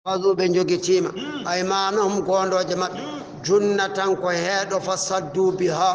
wazu ɓe jogitima aymanahum gondoje maɓɓe junnatan ko heeɗo fa saddu biha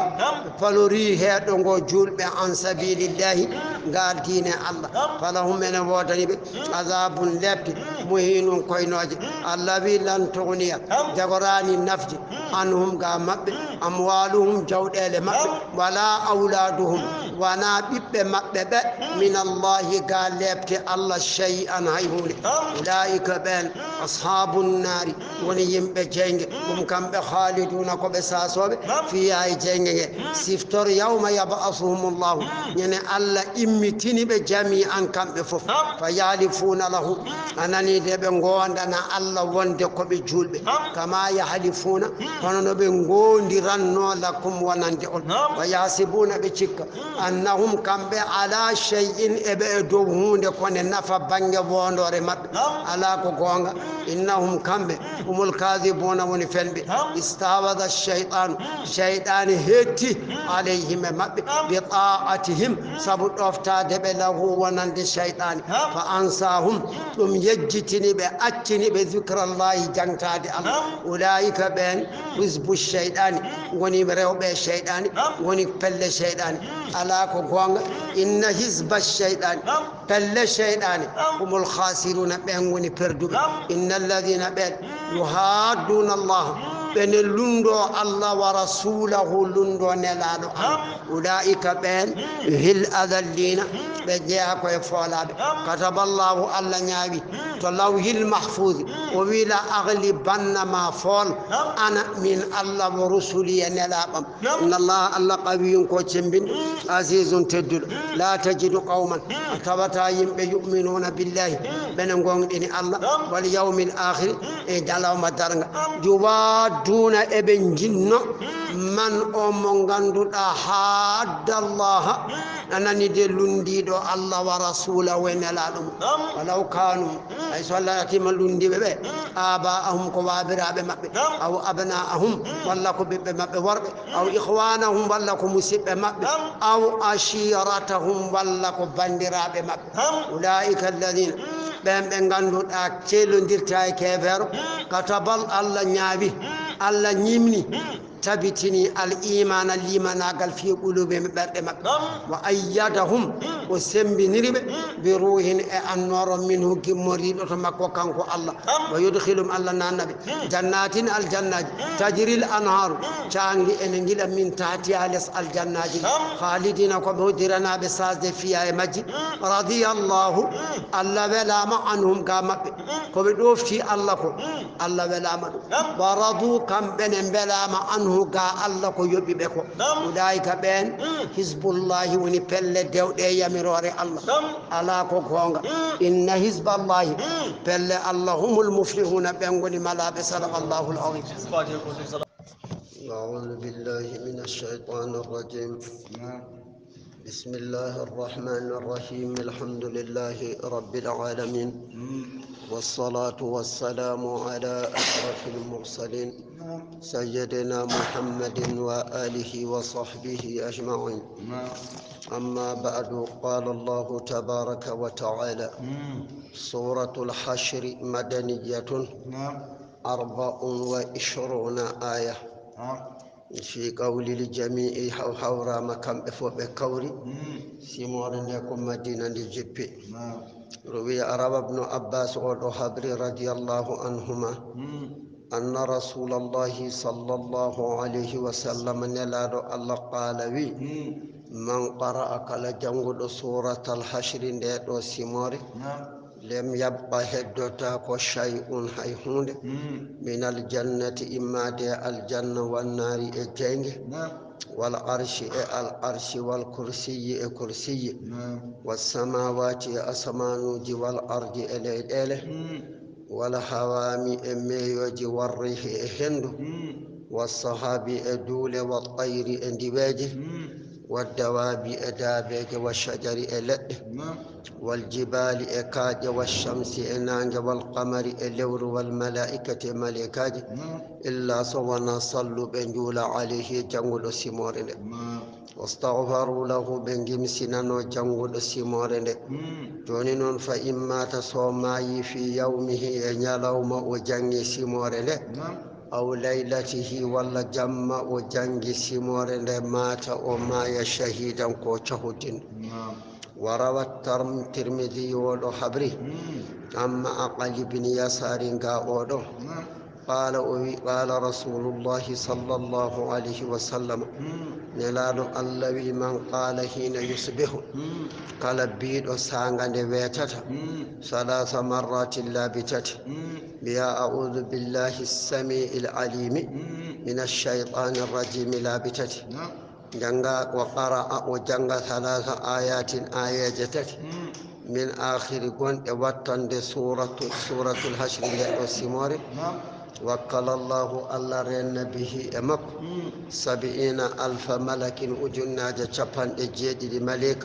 palori heeɗo ngo julɓe an sabilillahi ngal diine Allah falahum ene wodani ɓe azabun lebde muhinun koynoje Allah wi lan tugniya jagorani nafde anhum ga maɓɓe amwaluhum jawɗele maɓɓe wala auladuhum wana ɓiɓɓe maɓɓe ɓe min Allahi ga lebte Allah shay'an hay hunde ulaika ɓen ashabun nari woni yimɓe jeyge ɗum kamɓe khaliduna koɓe sasoɓe fiya e jeyge nge siftor yawma yab'asuhumullahu ñande Allah immitini ɓe jami an kamɓe fof fa yahlifuna lahu anani de ɓe gondana Allah wonde koɓe julɓe kama yahlifuna hono no ɓe gondiranno lakum wonande on wa yasibuna ɓe cikka annahum kamɓe ala shay'in eɓe e dow hunde kone nafa bange wondore maɓɓe ala ko gonga innahum kamɓe humul kadibuna woni fenɓe istawada shaytanu hetti alayhim e maɓɓe bi ta'atihim sabu ɗoftade ɓe lahu wonande shaytani fa ansahum ɗum yejjitini ɓe accini ɓe zikrallahi jangtade Allah ulaika ɓen hizbu shaytani woni rewɓe shaytani woni pelle shaytani ala ko gonga inna hizba shaytani pelle shaytani humul khasiruna ɓen woni perduɓe inna alladhina ɓen yuhadduna Allah ɓene lundo Allah wa rasulahu lundo nelaɗo Allah ulaika ɓen hil adallina ɓe jeeya koye foolaɓe kataballahu Allah ñaawi to lawhil mahfuz o wi la aghlibanna ma fool ana min Allah wa rusuli e nelaɓam inna Allah Allah qawiyun ko cembin azizun tedduɗo la tajidu qawman a tawata yimɓe yuminuna billahi ɓene gonɗini Allah wal yawmil akhir e jalawma darga yuwadduna eɓe jinno man o mo ganduɗa haddallaha anani de lundiɗo Allah wa rasulahu e nelaɗum walaw kanu ay so Allah yatima lundiɓe ɓe aba'ahum ko wabiraɓe maɓɓe aw abna'ahum walla ko ɓiɓɓe maɓɓe worɓe aw ihwanahum walla ko musidɓe maɓɓe aw ashiratahum walla ko bandiraɓe maɓɓe ulaika alladhina ɓen ɓe ganduɗa celodirta e kefeero katabal Allah ñaawi Allah ñimni tabitini al imana limanagal fi qulubihim ɓerɗe maɓɓe wa ayyadahum o sembiniriɓe bi ruhin e annoro minhu gimmoriɗo to makko kanko Allah wa yudkhilum Allah nannaɓe jannatin aljannaji tajril anharu cangi ene giɗa min tahtiha less aljannaji khalidina koɓe hodiranaɓe sasde fiya e majji radiyallahu Allah welama anhum ga maɓɓe koɓe ɗofti Allah ko Allah welama ɗum wa radu kamɓene belama anhu ga Allah ko yoɓɓiɓe ko ulaika ɓen hizbullahi woni pelle dewɗe yamirore Allah ala ko gonga inna hizballahi pelle Allah humul muflihuna ɓen goni malaɓe sadakallahu al-azim أعوذ بالله من الشيطان الرجيم بسم الله الرحمن الرحيم الحمد لله رب العالمين والصلاة والسلام على أشرف المرسلين سيدنا محمد وآله وصحبه أجمعين أما بعد قال الله تبارك وتعالى سورة الحشر مدنية 24 آية في قول الجميع حورا مكان بفوق كوري سيمور لكم مدينة الجبي روي عرب بن عباس والحبري رضي الله عنهما أن رسول الله صلى الله عليه وسلم نلاد الله قال وي من قرأ كلا جنغد سورة الحشر ندو سيمور لم يبقى هدوتا شيء هيهون من الجنة إما دي الجنة والنار الجنة والعرش العرش والكرسي الكرسي والسماوات أسمانوج والأرض إليه والهوام إميوج والريح هند والصحاب أدول والطير اندواجه والدواب أدابك والشجر ألأ والجبال أكاج والشمس أنانج والقمر اللور والملائكة ملكاج إلا صونا صلوا بنجول عليه جنول سمورنا واستغفروا له بنجم سنانو جنغو سيمورند جوني نون فإن مات صوماي في يومه ينالوم وجنغي سيمورند أو ليلته ولا جمع وجنغي سيمورند مات وما شهيدا كو شهودين وروى الترمذي ولو حبره أما أقل بن يسار قاودو قال رسول الله صلى الله عليه وسلم نلال الله من قال حين يصبح قال بيد سانغاند ويتتا 3 مرات لا بتت بيا أعوذ بالله السميع العليم من الشيطان الرجيم لا بتت جنغا وقرأ وجنغا 3 آيات جتت من آخر قن وطن سورة الحشر لأسمار وكل الله الله رن به أمك 70,000 ملك أجناج شبان الجيد لملك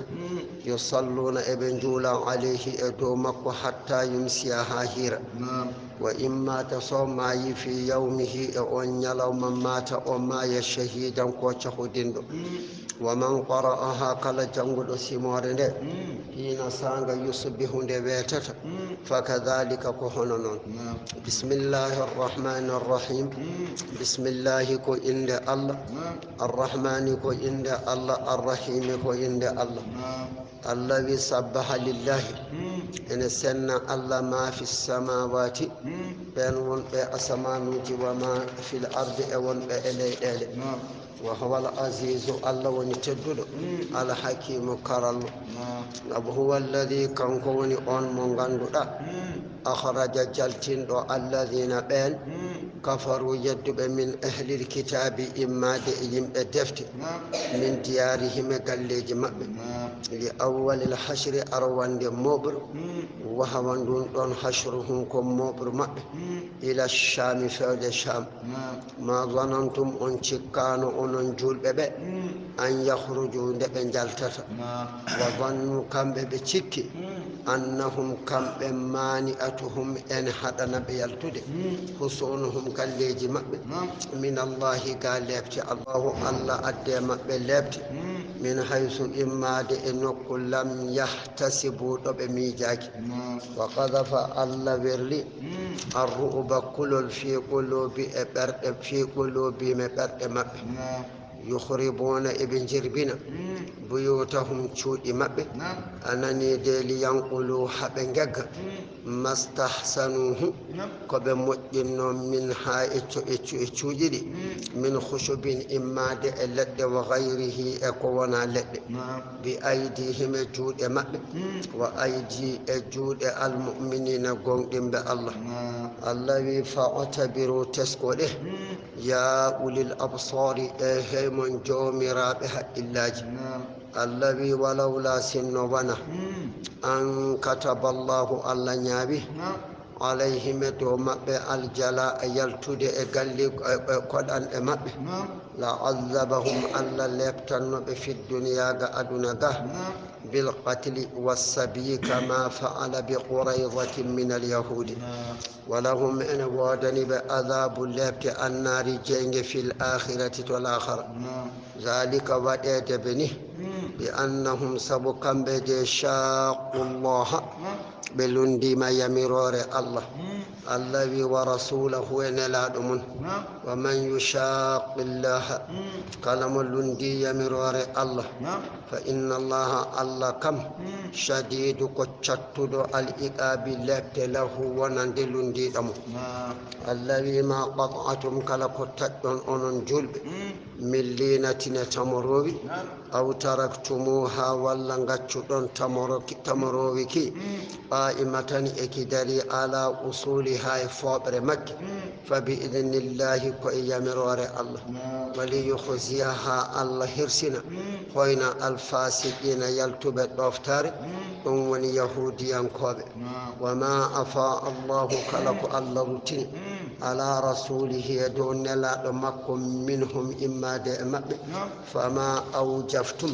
يصلون ابن جولا عليه أدومك حتى يمسي هاهير وإما تصوم في يومه أن يلو من مات وما يشهيدا كوشهدين ومن قرأها كلا جنغل سمورين حين سانغ يصبح دبيتت فكذلك كهنون بسم الله الرحمن الرحيم بسم الله كو إند الله الرحمن كو إند الله الرحيم كو إند الله الذي سبح لله إن سن الله ما في السماوات بين أسمانوت وما في الأرض أون إلي وهو العزيز الله ونتدل الحكيم كرم هو الذي كان كوني أون منغندو أخرج جلتين الذين بين كفروا يدب من أهل الكتاب إما دئيم الدفت من ديارهم قليج مأب لأول الحشر أروان دي موبر وهوان دون حشرهم كم موبر مأب إلى الشام فعل الشام ما ظننتم أن تكانوا أن جول ببه أن يخرجوا دبن جلتتا وظنوا كم ببتشكي أنهم كم بمانئتهم إن حدا نبيالتد حصونهم كالليج مأب من الله قال لابت الله أدى مأب لابت من حيث إما دئنك لم يحتسبوا بميجاك وقذف الله برلي الرؤب كل في قلوب مبرد مأب يخربون ابن جربنا بيوتهم شود مأب أنني ديلي ينقلوا حبنجك ما استحسنوه كب مجن من اتشوجدي من خشب إما دئلد وغيره أكونا لد بأيديهم جود مأب وأيدي جود المؤمنين قوم بالله الذي فاعتبروا تسكوله يا أولي الأبصار من جومرا بها إلا الذي ولولا سنوبنا أن كتب الله الله نبي عليهم دوم الجلاء يلتد أقل قدان أمب لعذبهم الله ليبتن في الدنيا أدنى بالقتل والسبي كما فعل بقريظة من اليهود ولهم إن وادني بعذاب اللبت النار جنگ في الآخرة والآخرة ذلك وديت بنه بأنهم سبقا بدي شاقوا الله بلندي ما يمرور الله الذي ورسوله ونلادمون ومن يشاق الله كلام لندي يمرور الله فإن الله كم شديد قتشتد الإقاب لبت له ونندلندي دمو الذي ما قطعتم كلا قتتن أنن جلب من لينة تمروي أو تركتموها ولا نغتشتن تمروي كي قائمة إكدري على أصولها فابر مكة فبإذن الله كي يمرور الله وليخزيها الله هرسنا خوين الفاسقين يلتبت بفتار ومن يهوديا كوب وما أفاء الله خلق الله تين على رسوله دون لا دمكم منهم إما دئما فما أوجفتم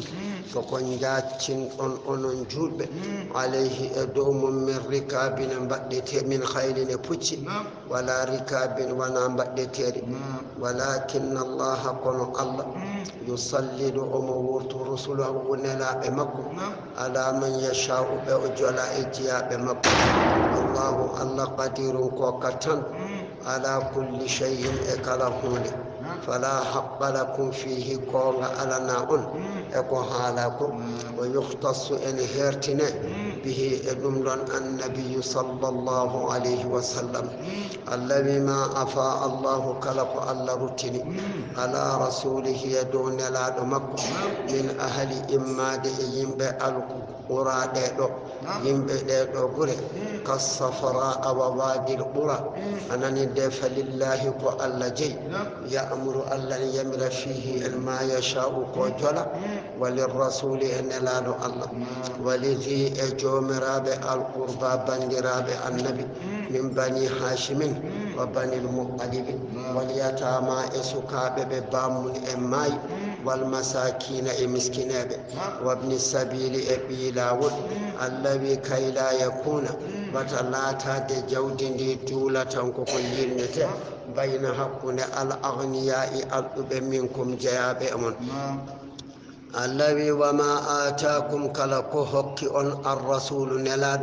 فكن جاتشن أن جلب عليه دوم من ركاب من خيل نبوتي ولا ركاب ونام بدتير ولكن الله قل الله يصلد أمور رسله ونلا بمكو على من يشاء بأجل إجياء بمكو الله قدير وكتن على كل شيء إكلهون فلا حق لكم فيه كون على ناون إكو حالكم ويختص إن هرتنا به إدمرا النبي صلى الله عليه وسلم الذي ما أفاء الله كلف الله رتني على رسوله يدون لا دمك من أهل إماد ينبع القرى ديدو ينبع ديدو قرى كالصفراء ووادي القرى أنني دف لله كألا جي يأمر ألا يمر فيه ما يشاء كجلا وللرسول إن لا الله ولذي أجوم رابع القربى بند رابع النبي من بني هاشم وبني المطلب واليتامى إسكاب ببام إماي والمساكين إمسكين وابن السبيل إبيلاود الذي كي لا يكون بطلاتا دي جود دي دولة كوكولين بين حقنا الأغنياء الأب منكم جياب أمون الذي وما آتاكم كلكو حكي الرسول نلاد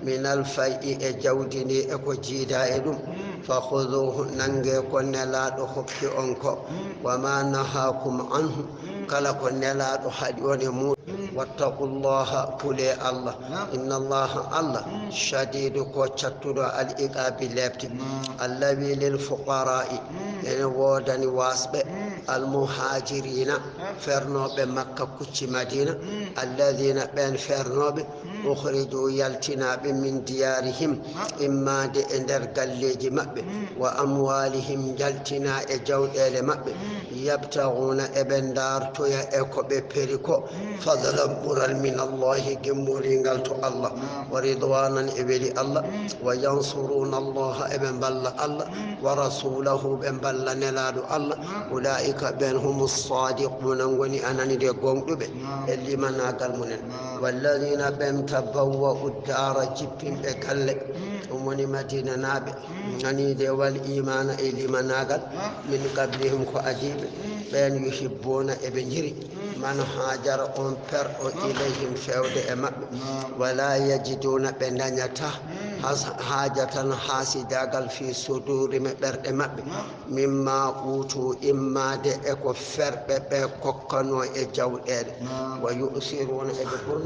من الفيء جودني اكو جيدا ادم فخذوه ننجي كون نلاد حكي انكو وما نهاكم عنه كلكو نلاد حديون مو واتقوا الله كلي الله إن الله شديد كوتشتد الإقاب لابت الذي للفقراء يعني وودني واسب المهاجرين فرنو بمكة كتش مدينة الذين بين فرنو أخرجوا يلتنا من ديارهم إما دي اندر قليج مأب وأموالهم يلتنا اجود إلى مأب يبتغون ابن دار تويا اكو ببريكو فضلا برال من الله جمهورين قالتو الله ورضوانا إبلي الله وينصرون الله ابن بل الله ورسوله ابن بل نلاد الله أولئك بينهم الصادقون وني أنني دي قوم اللي من أقل منن والذين بهم تبوأوا الدار جبين بكل ومن مدينة نابع أني دي والإيمان اللي من أقل من قبلهم كأجيب بين يحبون ابن جري من هاجر أمبر إليهم فود أمام ولا يجدون بنانيته حاجة حاسدة في صدور مبر أمام مما أوتوا إما دئك فر بكوكانو إجاو إير ويؤثرون إبقون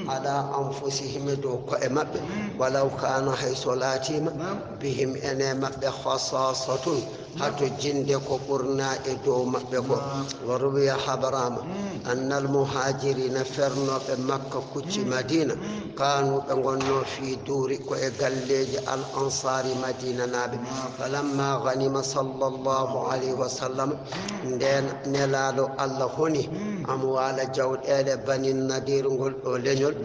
على أنفسهم دوك أمام ولو كان حيث بهم أنما بخصاصة حتى جندك قرنا إدو مبكو وروي حبرام أن المهاجرين فرنوا بمكة كتش مدينة كانوا بغنوا في دور كوغاليج الأنصار مدينة نابي فلما غنم صلى الله عليه وسلم نلالو الله هني أموال جود إلى بني النذير ولنجل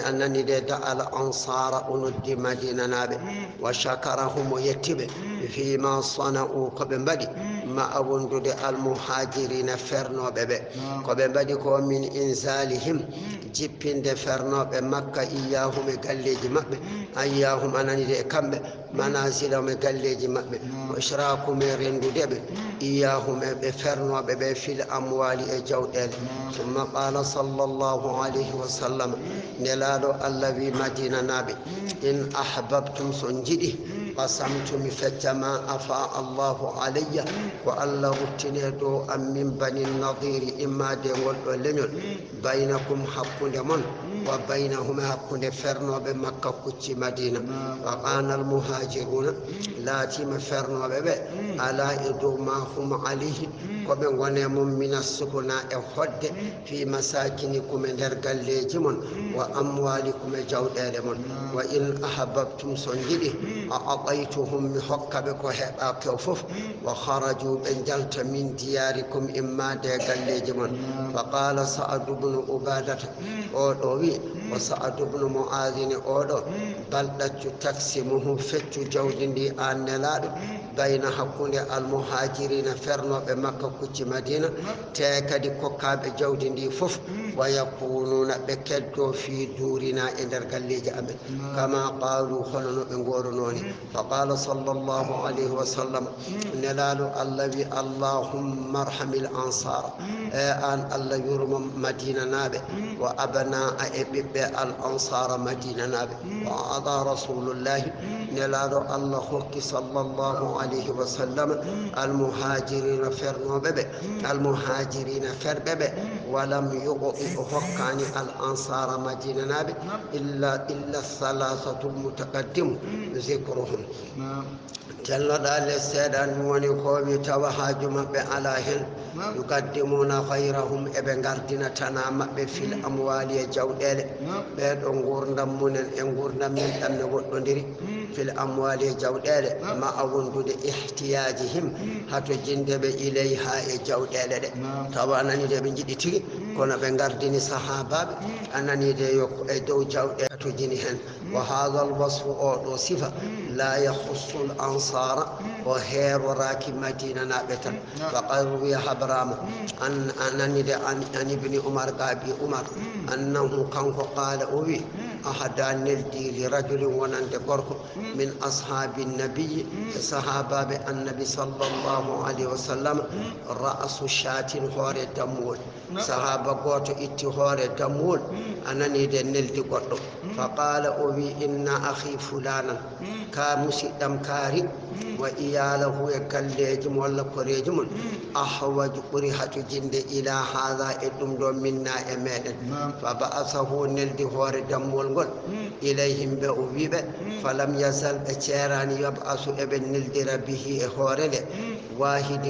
أنني دع الأنصار أند مدينة نابي وشكرهم يتبع فيما صنعوا قبل بدي ما أبندد المهاجرين فرنوا ببه قبل بدي من إنزالهم جبين فرنوا بمكة إياهم قليج مأبه أياهم أنني دي كم منازلهم قليج مأبه وإشراكهم رندو دبه إياهم فرنوا ببه في الأموال جود ثم قال صلى الله عليه وسلم نلالو الذي مدينة نابي إن أحببتم سنجده قسمتم فجما أفاء الله علي وألا رتنيدو أم من بني النظير إما ديول ولنول بينكم حق دمون وبينهم حق فرنوا بمكة كتش مدينة وقال المهاجرون لا تم فرنوا ببه على إدو ما هم عليه كمن ونم من السكناء خد في مساكنكم درقل ليجمون وأموالكم جودالمون وإن أحببتم سنجده أعطيتهم حق بكوهب كوفف وخرجوا بنجلت من دياركم إما درقل ليجمون فقال سعد بن عبادة أولوي وسعد بن معاذ أودو بلدت تقسمه فتش جودي أن نلاد بين حكون المهاجرين فرنو بمكة كتش مدينة تاكدي كوكاب جودي فف ويكونون بكدو في دورنا إن القليج أمن كما قالوا خلنا بنقورنوني فقال صلى الله عليه وسلم نلال الذي اللهم ارحم الأنصار أن الله يرم مدينة نابه وأبناء إبب الأنصار مدينة نابه وأعطى رسول الله نلال الله صلى الله عليه وسلم المهاجرين فرنو ببه المهاجرين فر ببه ولم يؤطئ حقاني الأنصار مدينة نابه إلا الثلاثة المتقدم ذكرهم جل دال السيدان ونقوم توهاجم بعلاهن يقدمون غيرهم ابن غاردنا تنام في الأموال جودل بيد غورندمون غورندمين أمن ودندري في الأموال جودل ما أوندد احتياجهم حتى جندب إليها جودل طبعا أنني دي بنجي تي كون بن غاردني صحابة أنني دي يدو جودل تجنيهن وهذا الوصف أو صفة لا يخص الأنصار وهير راكب مدينة نابتا فقد روي حبرام عن ابن عمر قابي عمر أنه كان قال أوي أحدان نلدي لرجل ونند قرق من أصحاب النبي صحابة النبي صلى الله عليه وسلم رأس شاة هور دمول صحابة قوت اتهور دمول أنني دي نلدي قرق فقال أوي إن أخي فلانا كامسدم كاري وإياله يكاليجم ولا كوريجم أحوج قريحة جند إلى هذا إدم منا إمادا فبعثه نلدي هور دمول قل إليهم بأوبيبه فلم يزل بشيران يبعث ابن نلدي به هورله واحد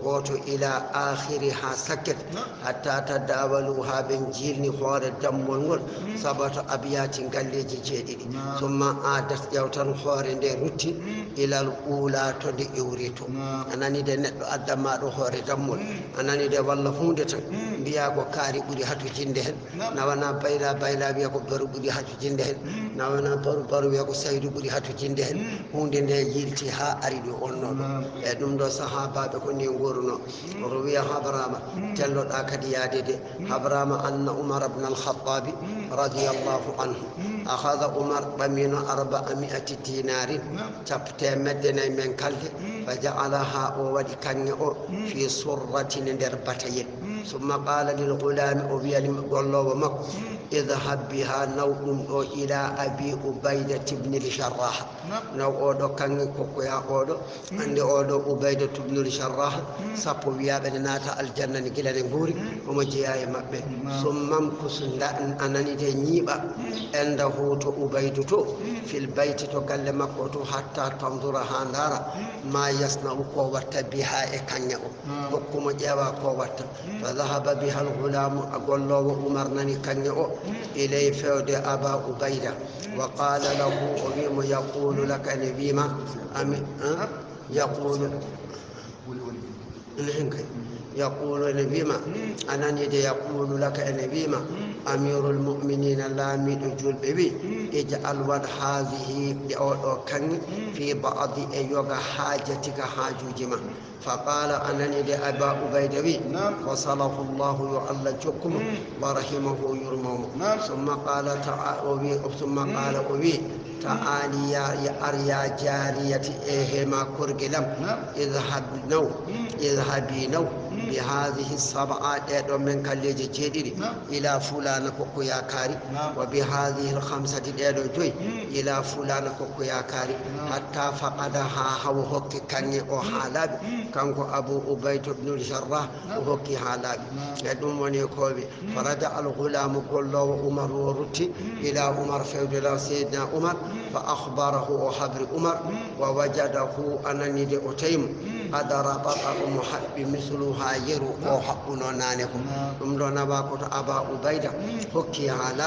قوتو إلى آخرها سكت حتى تداولوها بنجيل هور دمول قل سبت أبيات قليج جديد ثم عادت يوتن هور روتي إلى الأولى تدي إوريتو أنني دي نتو أدما دو هور دمول أنني دي والله هوندتا بياكو كاري بودي هاتو جندهن نوانا بايلا بياكو برو بودي هاتو جندهن نوانا برو بياكو سيدو بودي هاتو جندهن هوندي دي يلتي ها أريدو أونو دوم دو صحابة بكو نيغورنو رويا حبراما تلو داكدي يادي حبراما أن عمر بن الخطاب رضي الله عنه أخذ عمر بمن 400 دينار تبتي مدنا من كالد فجعلها ودي كان في صرة ندربتين ثم قال للغلام أبي الله ومك اذهب بها نوء إلى أبي عبيدة بن الجراح نوء كان كوكويا أودو عند أودو عبيدة بن الجراح سابو بيا بنات الجنة نجلا نغوري ومجيا مبه ثم مكسن أنني تنيبا عنده عبيدة في البيت تكلم كوتو حتى تنظر هاندارا ما يصنع قوة بها إكانيو حكم جوا قوة فذهب بها الغلام أقول له وأمرني كانيو إليه فود أبا عبيدة وقال له أميم يقول لك نبيما يقول نبيما أنني يقول لك نبيما أمير المؤمنين لا مدجول ببي اجعل ود هذه كان في بعض أيوغا حاجتك حاجوجما فقال أنني لأبا عبيدة وصله الله يعلجكم ورحمه يرموم ثم قال أبي تعالي يا أريا جارية إهما كرقلم اذهبي نو بهذه السبعة من كالليج جديد إلى فلان كوكو يا كاري وبهذه الخمسة جوي إلى فلان كوكو يا كاري حتى فقدها هو هكي كان حالاب كانكو أبو عبيدة بن الجراح وهكي حالاب يدوم ونيكوبي فرجع الغلام قل له عمر ورتي إلى عمر فيود سيدنا عمر فأخبره وحبر عمر ووجده أنني لأتيم قد ربط محب مثلها يرو وحقنا نانكم دون باكوت أبا عبيدة حكي على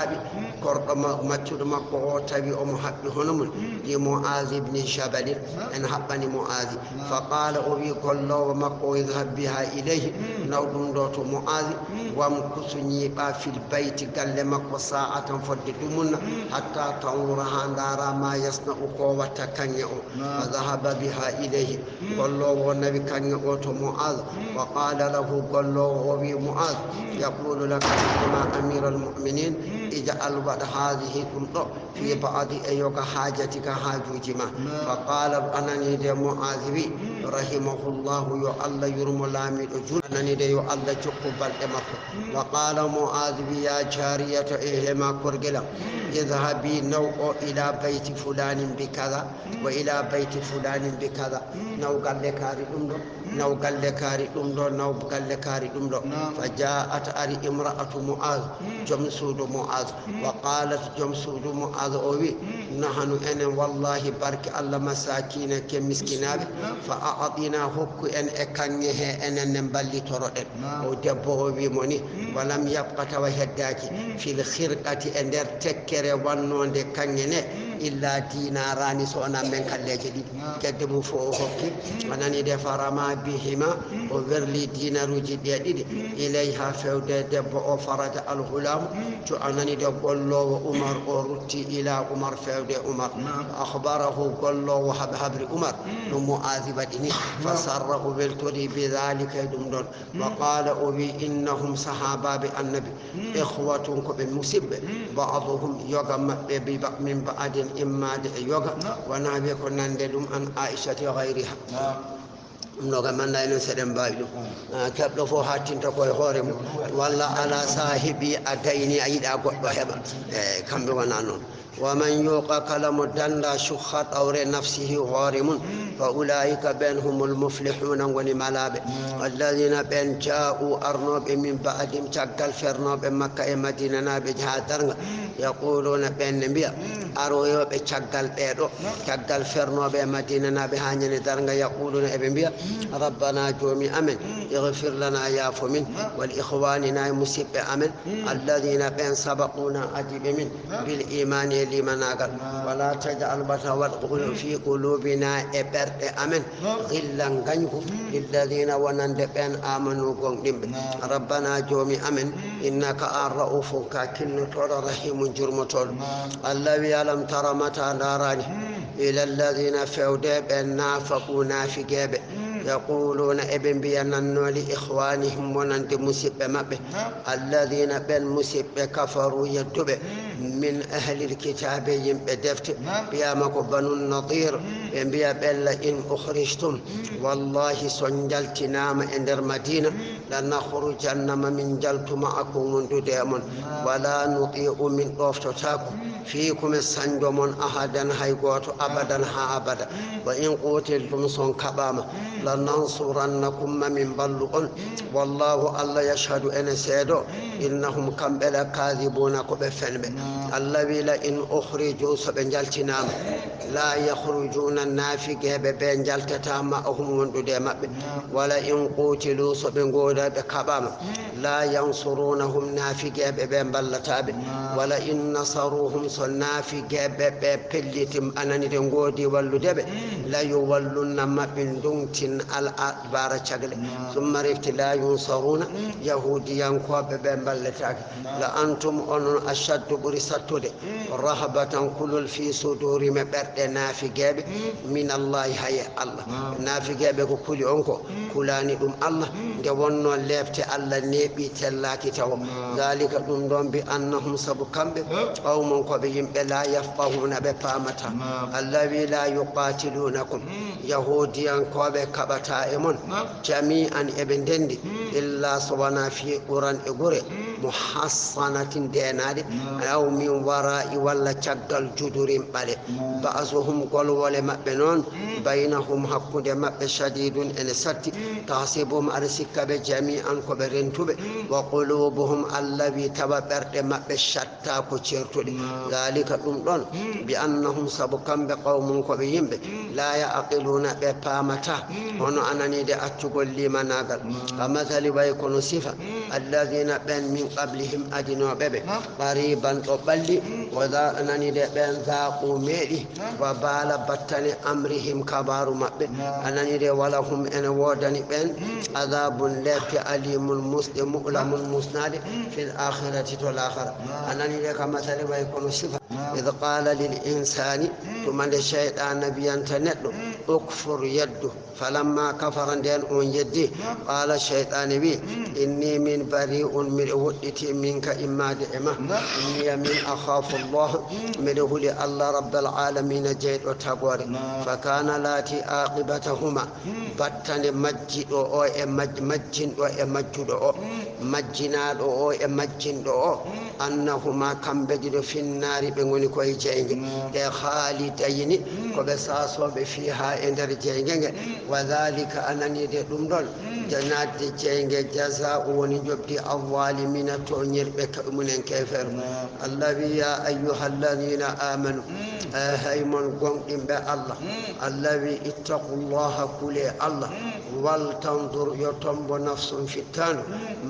كرب مجد مكو تبي محب هنم لمعاذ بن جبل أن حبني معاذ فقال أبي قل له مكو اذهب بها إليه نودم دوت معاذ وامكسني في البيت قال مكو ساعة فددمنا حتى تنظرها دار ما يصنع قوة كنيو فذهب بها إليه قال له والنبي كنيو معاذ وقال له قال له وبي معاذ يقول لك ما أمير المؤمنين اجعل بعد هذه الأمر في بعض أيوك حاجتك حاجوجما فقال أنني دي معاذ بي رحمه الله يو الله يرم لامي أنني دي يو الله جقبال إمكو وقال معاذ بي يا جارية إهما كرقلا اذهبي نوء إلى بيت فلان بكذا وإلى بيت فلان بكذا نو قال لكاري أمدو نو قال لكاري أمدو نو قال لكاري أمدو فجاءت أري امرأة معاذ جمسود معاذ وقالت جمسود معاذ أوي نحن أن والله بارك الله مساكين كمسكينات فأعطينا حق أن أكنيه أن نبلي ترد ودبه بمني ولم يبقى توهداك في الخرقة أن تكر ونون كنيه إلا ديناران سونا من كالجدي كدم فوقك أنني دفرما بهما وبرلي دينار جديد إليها فود دب فرد الغلام جو أنني دقول له عمر أرتي إلى عمر فود عمر أخبره قال له وحبر عمر نمعاذبتني فسره بالتري بذلك دمدون وقال أبي إنهم صحابة بالنبي إخوة بالمسب بعضهم يغم من بعد إما يغا ونبي كنا ندلم عن عائشة غيرها نوغا من لا ينسدن بايلو كبلو فو حاتين تكوي هورم ولا على صاحبي أديني أيدا غدو هبا كامبي وانا نون ومن يوق كلام دندا شخط أور نفسه غارم فأولئك بينهم المفلحون ونملاب الذين بين جاءوا أرنوب من بعدهم تقل فرنوب مكة مدينة بجهادرنا يقولون بين نبيا أرويو بتقل بيرو تقل فرنوب مدينة بهانين درنا يقولون ابن بيا ربنا جومي أمن يغفر لنا يا فمن والإخواننا مسيب أمن الذين بين سبقونا أجب من بالإيمان لمن أقل ولا تجعل بطول في قلوبنا إبرت أمن غلا غنيه للذين ونندبين آمنوا قندم ربنا جومي أمن إنك الرؤوف كاكن تور رحيم جرمتول الذي لم تر متى ناراني إلى الذين فودب نافقوا نافقاب يقولون ابن بيانا لإخوانهم ونند مسيب مبه الذين بين مسيب كفروا يدب من أهل الكتاب ينبدفت بيامك بنو النظير بيا بلا إن أخرجتم والله سنجلت نام عند المدينة لنخرجن من جلت معكم منذ ديمون ولا نطيع من أفتتاكم فيكم السنجمون أحدا هيقوت أبدا ها أبدا وإن قتلتم صن كباما لننصرنكم من بلغن والله الله يشهد أن سيدو إنهم كم بلا كاذبون كبفن الذي لئن أخرجوا سبنجلتنا لا يخرجون النافق ببنجلتتا معهم من ديما ولئن قتلوا سبنقودا بكبام لا ينصرونهم نافق ببنبلتاب ولئن نصروهم سنافق ببلتم أنني تنقودي والدب لا يولون ما بندونتين الأدبار شغل ثم رفت لا ينصرون يهوديا كواب ببنبلتاب لأنتم أن أشد برسطود رهبة كل في صدور مبرد نافقاب من الله هيا الله نافقاب كل عنكو كلاني الله جوانو لفت الله نبي تلاكي تو ذلك دون بأنهم سبكم قوم قبيم لا يفقهون بفامتا الذي لا يقاتلونكم يهوديا كواب كبتائمون جميعا ابن دندي إلا سوانا في قرآن إغوري muhassanatin denade aw min wara'i walla caggal judurin bale ba'suhum golwole mabbe non bainahum hakkude mabbe shadidun en satti tahsibuhum arsikabe jami'an ko be rentube wa qulubuhum allabi tababerde mabbe shatta ko certude zalika dum don bi annahum sabu kambe qawmun ko be yimbe la yaqiluna be pamata hono anani de accugol limanagal kamathali way kono sifa alladhina ben min qablihim adino bebe qariban to balli wa da anani de ben zaqu medi wa bala battani amrihim kabaru mabbe anani de wala hum en wodani ben adabun lati alimul muslimu ulamul musnad fil akhirati wal akhirah anani de kamathali way kono sifa إذ قال للإنسان ثم الشيطان نبيا تندو أكفر يده فلما كفر دين أن يدي قال الشيطان بي إني من بريء من ودتي منك إما دعمة إني من أخاف الله منه لله رب العالمين جيد وتقوى فكان لاتي عاقبتهما بطن مجد أو مجن ومجد أو مجنال أو مجن أو أنهما كم بجد في النار بنغني كوي جينج دي خالدين كبساسو بفيها اندر جينج وذلك أنني دي دمدل جنات جينج جزاء ونجبدي الظالمين تونير بك من كفر الذي يا أيها الذين آمنوا هيمن قم الله الذي اتقوا الله كل الله ولتنظر يتنب نفس في التانو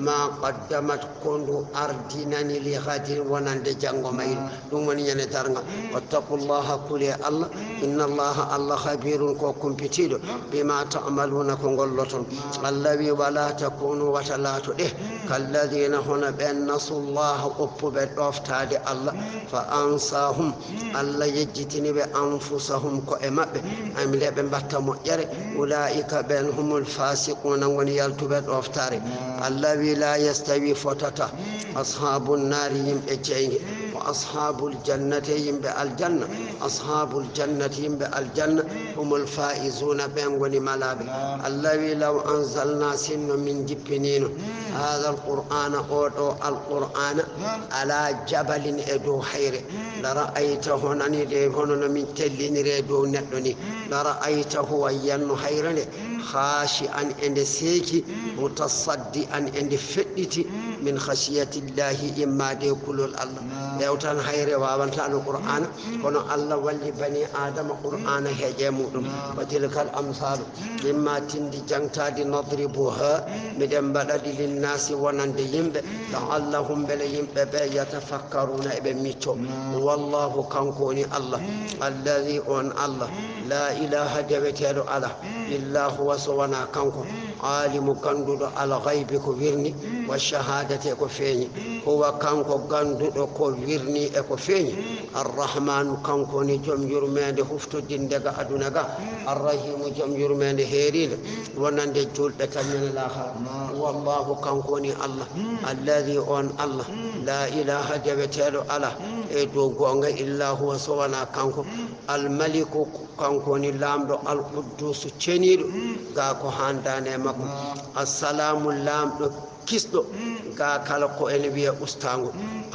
ما قدمت كندو أردنني لغد ونند جنغ ميل دومني ينترنا واتقوا الله كل الله إن الله خبير كوكم بتيدو بما تعملون كنغلتون الذي ولا تكونوا وتلاتوا إيه كالذين هنا بأن نسوا الله أبوبت أفتاد الله فأنساهم الله يجتني بأنفسهم كأمب أمل بمبتا مؤجر أولئك بينهم الفاسقون ونيالتبت أفتار الذي لا يستوي فتتا أصحاب النار يمئجين وأصحاب الجنة يمبئ الجنة أصحاب الجنة يمبئ الجنة هم الفائزون بين ونملاب الذي لو أنزلنا سن من جبنين هذا القرآن أوتو القرآن على جبل إدو خير لرأيته نني هنا من تلين ريدو ندني لرأيته وين خيرني خاشعا عند سيكي متصدعا عند فتنتي من خشية الله إما دي كل الله يوتان خير وابنتان القرآن كنا الله ولي بني آدم قرآن هجمودم وتلك الأمثال لما تندي جنتا دي نضربها مدن بلد للناس ونند يمب لعلهم بليم يتفكرون بميتو والله كنكوني الله الذي أن الله لا إله جبتير الله إلا هو سوانا كنكو عالم كندو الغيب كفرني والشهادة كفيني هو كنكو كندو كفرني كفيني الرحمن كنكو نجم يرمان هفتو دندق أدنغا الرحيم جم يرمان هيريل ونند جول بتمن الآخر والله كنكوني الله الذي أن الله لا إله جبتير الله إدو غونغ إلا هو سوانا كنكو الملك كنكوني لامدو القدوس تشنيل غاكو هانداني مكو السلام لامدو كيسدو غا كالا كو انبيا استانغو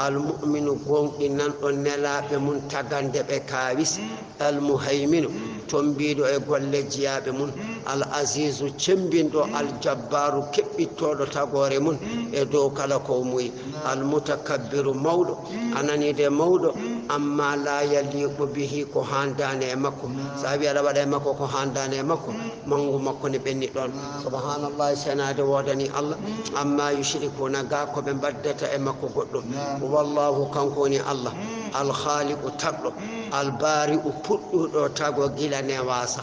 المؤمن غون دينان دون نلابه من تاغاندي به كاويس المهيمن تومبيدو e golle jiyaabe mun al azizu cembindo al jabbaru kebbitodo tagore mun e do kala ko muy al mutakabbiru mawdo anani de mawdo amma la yaliqu bihi ko handane makko sabi ala wada makko ko handane makko mangu makko ne benni don subhanallahi sanade wodani allah amma yushrikuna ga ko be baddata e makko goddo wallahu kankoni allah al khaliqu tabdo al bari'u puddudo tago gila ne wasa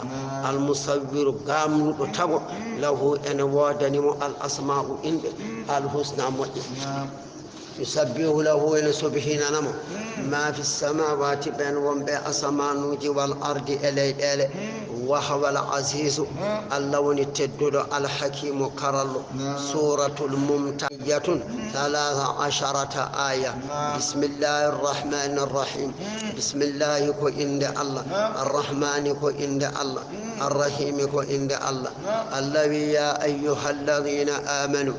al musawwiru gamnudo tago lahu en wodani mo al asma'u inde al husna moddi يسبح له ونسبحين نمو ما في السماوات بين ومبع أسمانوج والأرض إلي وهو العزيز اللون التدد الحكيم كرل سورة الممتعية 13 آية بسم الله الرحمن الرحيم بسم الله كو إند الله الرحمن كو إند الله الرحيم كو عند الله الذي يا أيها الذين آمنوا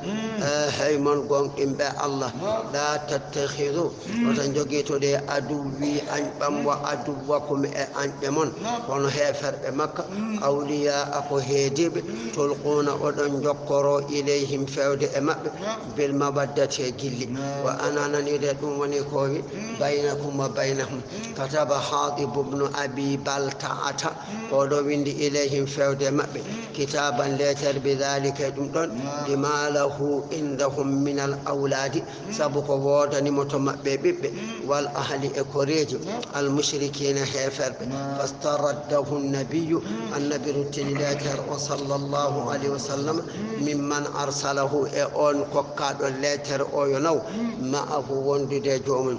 هيمن قوم إن الله لا تتخذوا وتنجيتو دي أدوي أنبم وأدوكم أنبمون كون هفر بمكة أولياء أكو هيدب تلقون ودن جكروا إليهم فود أمب بالمبدة جلي وأنا نريد ونكوي بينكم وبينهم كتب حاطب بن أبي بلتعة ودوين إليهم فود أمب كتابا ليتر بذلك لما له عندهم من الأولاد سبق وودن متمبب والأهل إكوريج المشركين هفر فاسترده النبي رتلاتر وصلى الله عليه وسلم ممن أرسله أون كوكاد اللاتر أو ينو معه وندد جومن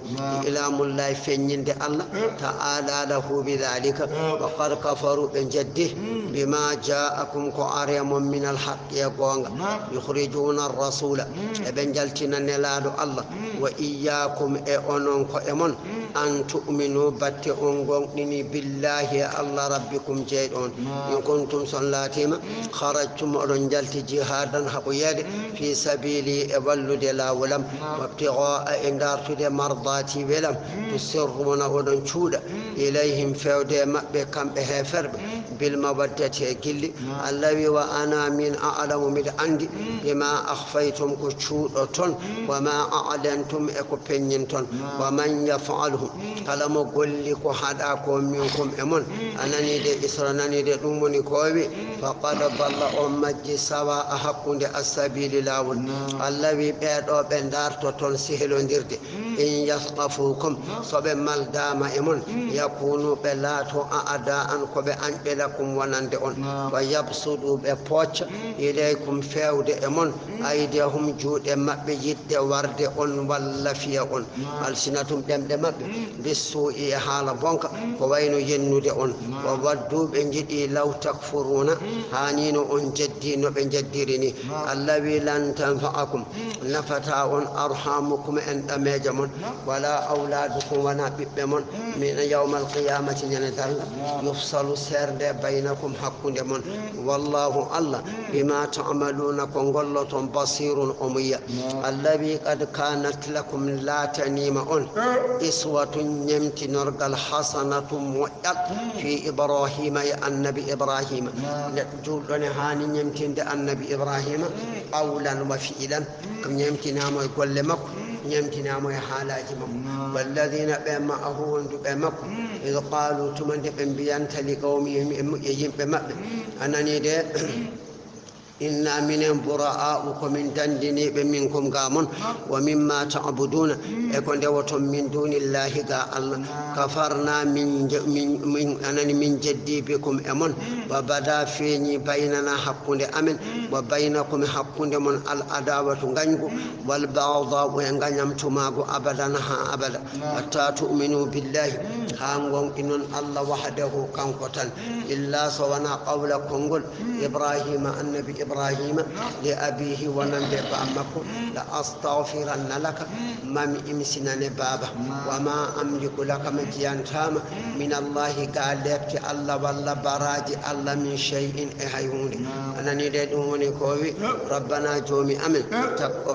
إلى ملاي فنين دي الله تعالى له بذلك وقد كفروا من جده بما جاءكم كعريم من الحق يقوان يخرجون الرسول ابن جلتنا نلاد الله وإياكم أونون كأمون أن تؤمنوا باتئون بالله الله ربكم جيدون إن كنتم صلاتهم خرجتم رنجلت جهادا حقياد في سبيلي أولد لا ولم وابتغاء إندارت مرضاتي ولم تسرون ودنشود إليهم فود مأبكم بهفر بالمودة كل الذي وأنا من أعلم من عندي بما أخفيتم كشوطة وما أعلنتم أكبنينتون ومن يفعله كلام قل لك حداكم منكم أمون أنني دي إسرانني دي أموني كوبي فقد ضل أمجي سواء حقون دي السبيل الأول الذي بيدو بندار تون سهلون ديرتي إن يثقفوكم صب مالدام إمون يكونوا بلاتو أعداء كوبي أنبلكم ونندئون ويبصدوا بپوچ إليكم فيود إمون أيديهم جود مبيد ورد واللفيون ألسنتم دم بالسوء حال بونك ووين ينود وودوا بنجدي لو تكفرون هانين جدين بنجديرني الذي لن تنفعكم نفتا أرحامكم أن أميجمون ولا أولادكم ونببمون من يوم القيامة يندل يفصل سرد بينكم حق دمون والله الله بما تعملون كنغلة بصير أمية الذي قد كانت لكم لا تنيمون إسوة يمت نرقل حسنة مؤيد في إبراهيم يا النبي إبراهيم جولنا هاني يمتن النبي إبراهيم قولا وفعلا كم يمتنا ما يقول لمك يمتنا ما يحالات والذين معه وندبمك إذ قالوا تمن بيان لقومهم يجيب بمك أنني ده إنا من براء من دندني بمنكم قامون ومما تعبدون يكون دوت من دون الله قال كفرنا من جدي بكم أمن وبدا فيني بيننا حق أمن وبينكم حق من العداوة غنغو والبغضاء وينغنمتما أبدا أبدا حتى تؤمنوا بالله هانغون إن الله وحده كان قتل إلا سوانا قول كونغول إبراهيم النبي إبراهيم لأبيه ونبي بأمكو لأستغفرن لك ما إمسنا بابا وما أملك لك مجيان تام من الله قال لك الله والله براج الله من شيء أهيوني أنا ندعوني كوي ربنا جومي أمن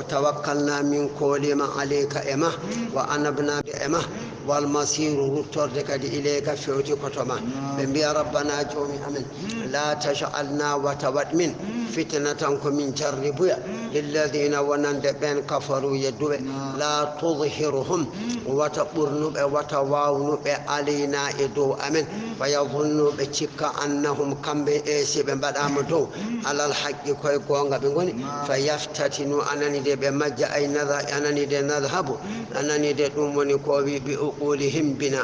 توكلنا من كل ما عليك إمه وأنا ابن إمه والمصير رتردك إليك فيوتي كتما بنبي ربنا جومي أمن لا تجعلنا وتودمن فتنة من جربوا للذين ونند بين كفروا يدوا لا تظهرهم وتقرنوا وتواونوا علينا إدو أمن فيظنوا بشك أنهم كم بإيسي بمبادامدو على الحق كوي قوانغ بنغني فيفتتنوا أنني دي بمجا أي أنني دي نذهب أنني دي دموني كوبي بأقولهم بنا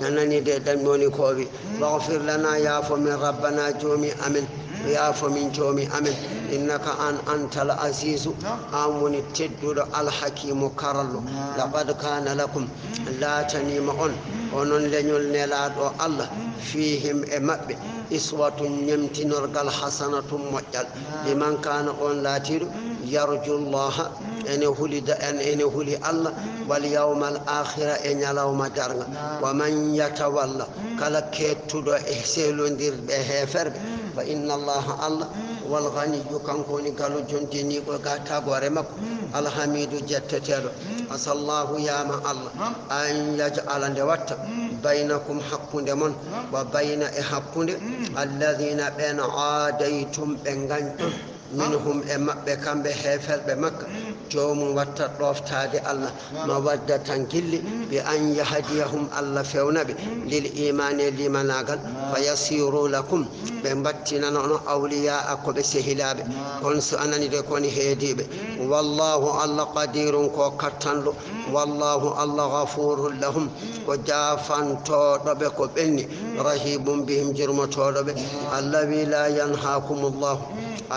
أنني دي دموني كوبي واغفر لنا يا فمن ربنا جومي أمن يا فمن جومي أمن إنك أنت العزيز آمن التدر الحكيم كرل لقد كان لكم لا تنيمون ونن لنول نلاد الله فيهم أمب إسوة يمتنر الحسنة مجل لمن كان أن لا تير يرجو الله أن هلي الله واليوم الآخر أن يلوم درنا ومن يتولى كلا كيتو إحسيلون دير بهفر فإن الله الله والغني كنكون قالوا جنتني وقاتا ورمك الحميد جتتر أسأل الله يا ما الله أن يجعل دوات بينكم حق دمون وبين حق الذين بين عاديتم بنغنتم منهم إما بكم بحفل بمكة جوم وتطرف تادي الله مودة كل بأن يهديهم الله فونبي للإيمان لمن أقل فيصيروا لكم بمبتنا أولياء بسهلاب كنس أنني دكون هديب والله الله قدير كوكتن والله الله غفور لهم وجافا توربك بني رهيب بهم جرم تورب الذي لا ينهاكم الله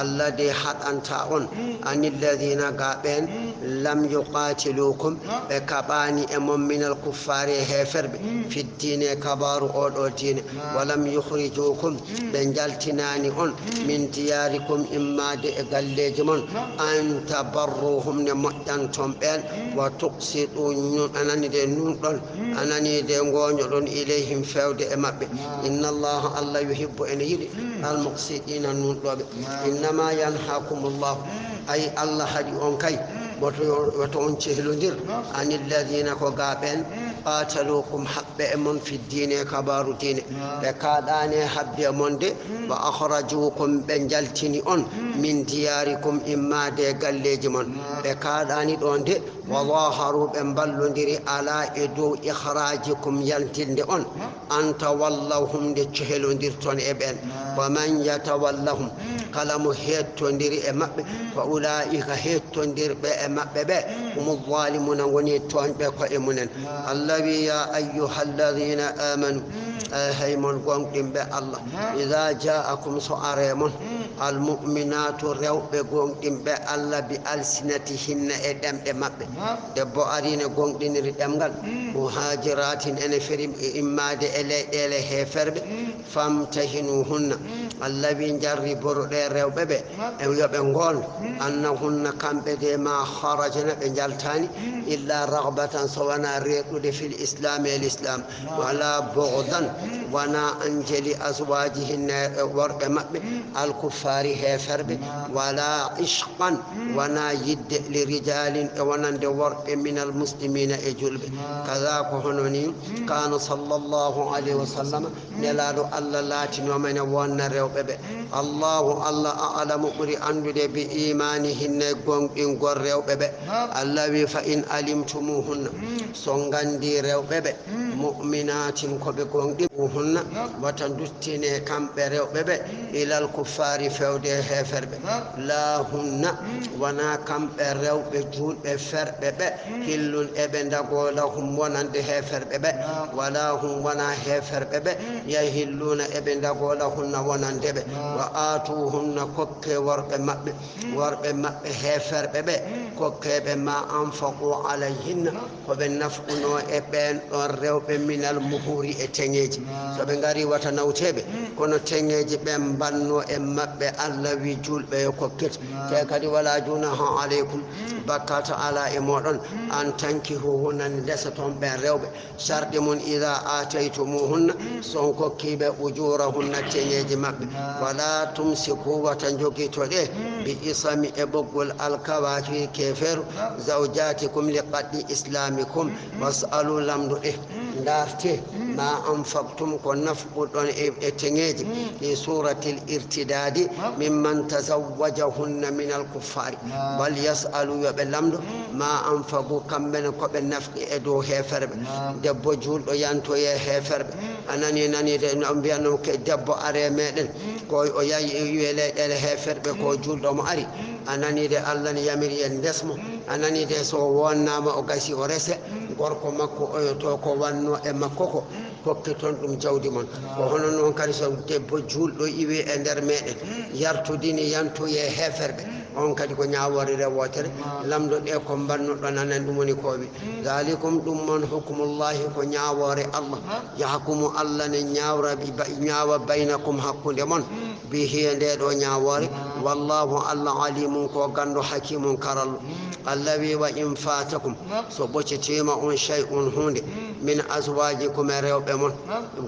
الذي حد أنتعون عن الذين قابين لم يقاتلوكم بكباني أمم من الكفار هفر في الدين كبار أو الدين ولم يخرجوكم بنجلتناني من دياركم إما دقلجمون أن تبروهم نمتن تنبين وتقسطوا أنني دي نون أنني دي نغنون إليهم فود أمب إن الله الله يحب أن يري المقسطين نون إنما ينهاكم الله أي الله هدي أنكي وتنشهلون عن الذين قابين قاتلوكم حب أمن في الدين كبار الدين بكاداني حب أمن دي وأخرجوكم بنجلتني من دياركم إما دي قلجمون بكاداني دون دي وظاهروا بنبلون دي على إدو إخراجكم يلتن دي أن تولوهم دي تشهلون دي تون إبن ومن يتولهم كلام هيتون دي أمب فأولئك هيتون دي أمب هم الظالمون ونيتون بقائمون الذي يا أيها الذين آمنوا هيمون قومتم بالله إذا جاءكم سؤاريمون المؤمنات الرو بقومتم بالله بألسنتهن إدم أمب دبو أرين قومتم ردمغل مهاجرات أنفرم إما دي إلي هفرب فامتهنوهن الذين جربوا الرو ببه يبنغول أنهن كم بدي ما خرجنا بنجلتاني إلا رغبة سوانا ريقود في الإسلام ولا بغضا وانا أنجلي أزواجهن ورق مأب الكفار هفرب ولا عشقا وانا يد لرجال وانا ورق من المسلمين إجلب كذاك هنوني كان صلى الله عليه وسلم نلال الله لاتن ومن وانا ريوبب الله أعلم مري أنجل بإيمانهن قوم ريوبب الذي فإن علمتموهن سونغاندي ريوبب مؤمنات كبقوهن وتندتين كم ريوبب إلى الكفار فودي هفرب لا هن ونا كم ريوب جون بفرب هلون ابن دقولهم ونند هفرب ولا هم ونا هفرب يهلون ابن دقولهن ونند وآتوهن كوك ورق مأب هفرب كوك بما أنفقوا عليهن وبالنفقنو ابن الريوب من المهور اتنيج سبنغاري وتنوتب كونو تنيج بمبانو امب الله ويجول بيكوكت تكادي ولا جناح عليكم بكات على امورن ان تنكحوهن ندستون بريوب شرط من اذا اتيتموهن سونكوكي باجورهن تنيج مب ولا تمسكوا وتنجوكي تودي باسم ابقل الكواكب كفر زوجاتكم لقد اسلامكم واسالوا لمن دارته ما أنفقتم كنفقون اتنجي في سورة الارتداد ممن تزوجهن من الكفار بل يسألوا يبلمد ما أنفقوا كم من قبل نفق إدو هفرب دبو جول يانتو يهفرب أنني نبيانو كدبو أريمين كوي أياي يلي الهفرب كوي جول دوم أري أنني دي الله يمير يندسمو أنني دي سووان نام أغاسي ورسي gorko makko oyoto ko wanno e makko kokki ton dum jawdi mon ko hono non kadi so debbo juldo iwe e der meden yartudini yanto ye heferbe on kadi ko nyaawore rewotere lamdo de ko banno don anan dum woni ko wi zalikum dum mon hukmullahi ko nyaawore allah yahkumu allah ne nyaawra bi nyaawa bainakum hakkunde mon bi hende do nyaawore wallahu allah alimun ko gando hakimun karal allawi wa in fatakum so boccetima on shay'un hunde min azwajikum rewbe mon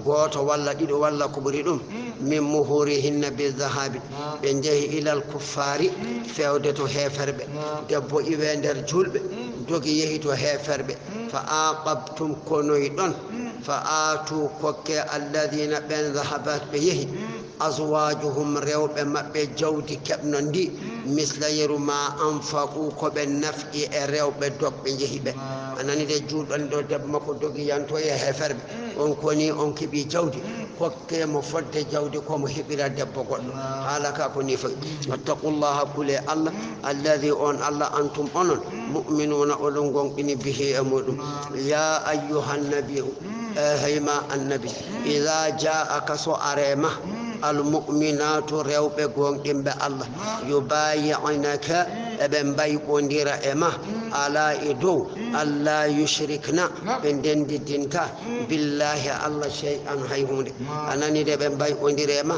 goto walla dido walla ko buri dum من مهورهن بالذهاب بنجه إلى الكفار فيودته هيفرب دبو إبندر جلب دوغي يهيتو هيفرب فآقبتم كنويدون فآتوا كوكي الذين بين ذهبات بيه أزواجهم ريوب مبه جودي كبنندي مثل يرما أنفقوا كبن نفئ ريوب دوغ بنجهبه anani de juuɗon ɗo debbo makko dogi yanto e heferɓe on koni on keeɓi jawdi hokke mo fodde jawdi komo heɓira debbo goɗɗo haala ka ko ni fayi wattaqullaha kule allah alladi on allah antum onon mu'minuna oɗon gonɗini bihi e muɗum ya ayyuhannabiu heyma annabi ida jaaka so arema المؤمنات ريوب غونغين به الله يبايعنك ابن بايقونديرا اما على ادو الله يشركنا بندن دينتا بالله الله شيئا هيهونde anani de be بايقونديرا اما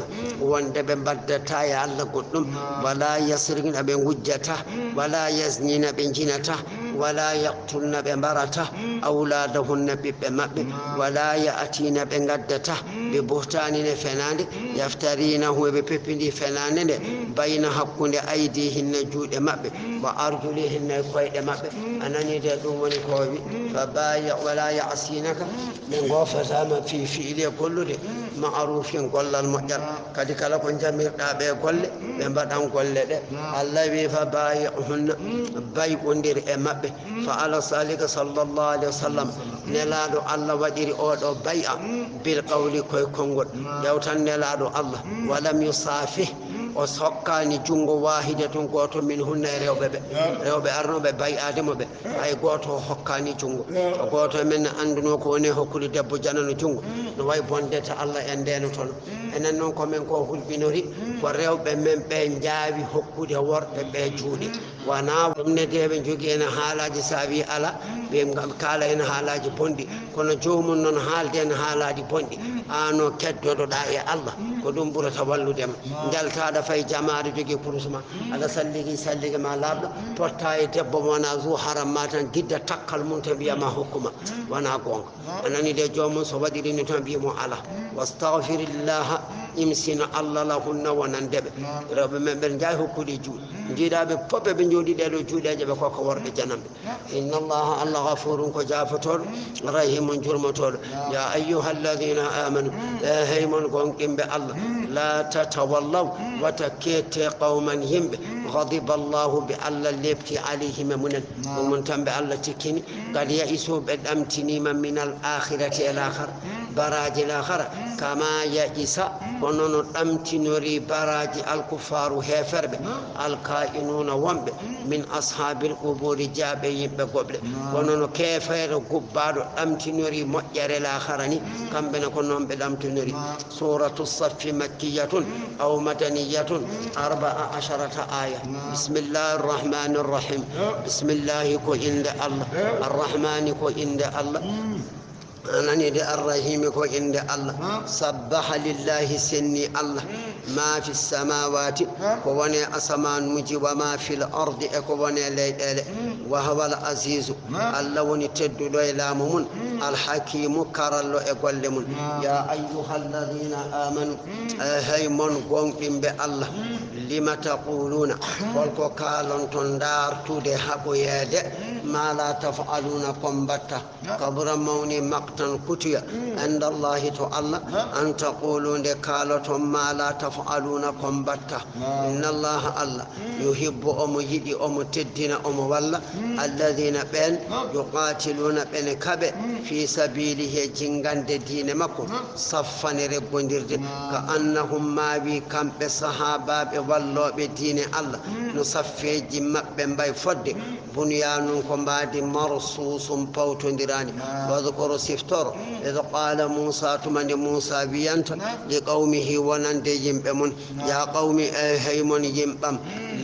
wonde be baddata ya Allah goddum wala yasrigna be gujjata wala yaznina be jinata ولا يقتلن بمرته أولادهن بمبه ولا يأتين بغدته ببهتان فنان يفترينه ببيبندي فنان بين حقن أيديهن جود مبه وأرجلهن قيد مبه أنني دون كوبي فبايع ولا يعصينك من غفزام في فعل كل معروف قل المجر كذلك لكم جميع دابه قل بمبدان قل الله فبايعهن بايقندر مبه فعلى ذلك صلى الله عليه وسلم نلادو الله ودير أودو بيع بالقول كوي كونغول يوتن نلادو الله ولم يصافه وسكاني جونغو واحدة غوتو منهن ريوبه أرنوبه باي آدموبه أي غوتو هكاني جونغو غوتو من أندنو كوني هكولي دبو جانانو جونغو نواي بوندتا الله اندينو تون enen non ko men ko hulbinori ko rewbe men be jaawi hokkude worbe be juude wana wonne debe jogi en haalaji sabi ala be ngam kala en haalaji bondi kono joomum non haalde en haalaji bondi ano keddodo da e Allah ko dum burata walludema daltaada fay jamaade jogi kurusma ala salligi ma labdo totta e debbo mona zu haram matan gidda takkal mun to biya ma hokkuma wana gonga anani de joomum so wadiri ni ton biya mo ala wastaghfirillah imsina allah lahunna wonandebe rewbe men be jaay hokkude juude jiidabe poppe be jodi de do juudeje be koko worbe janambe inna allaha allah ghafurun ko jafatol rahimun jurmatol ya ayyuhalladhina amanu haymun gonqimbe allah la tatawallaw wa takete qauman himbe غضب الله بالله لبتي عليهم من تنبأ الله تكني قد يئسوا بدأمتني من الآخرة إلى الآخر براج الآخر كما يئس ونن أمتنوري براج الكفار هفرب الكائنون ومب من أصحاب القبور جابي بقبل ونن كيف يرقبار أمتنوري مؤجر الآخرني كم بنكونهم بدأمتنوري سورة الصف مكية أو مدنية 14 آية بسم الله الرحمن الرحيم بسم الله كو عند الله الرحمن كو عند الله أنني دي الرحيم كو عند الله سبح لله سني الله ما في السماوات كوني أسمان مجي وما في الأرض كوني ليل وهو العزيز الله وني تدلو إلى ممن الحكيم كرلو إقلمون يا أيها الذين آمنوا هاي من قوم بالله لما تقولون والكو كالون تندار تودي حقو يدي ما لا تفعلون قنبتا كبر موني مقتا كتيا عند الله تعالى أن تقولون دي كالتهم ما لا تفعلون قنبتا إن الله الله يحب يدي تدين والله الذين بين يقاتلون بين كبه في سبيله جنغان دين مكو صفا ربندر كأنهم ما بي كم بصحابة والله بدين الله نصفي جمع بين باي فد بنيان كمبادي مرصوص بوتندراني وذكر سفتر إذا قال موسى تمن موسى بيانت لقومه ونند يمبمون يا قومي هيمون يمبم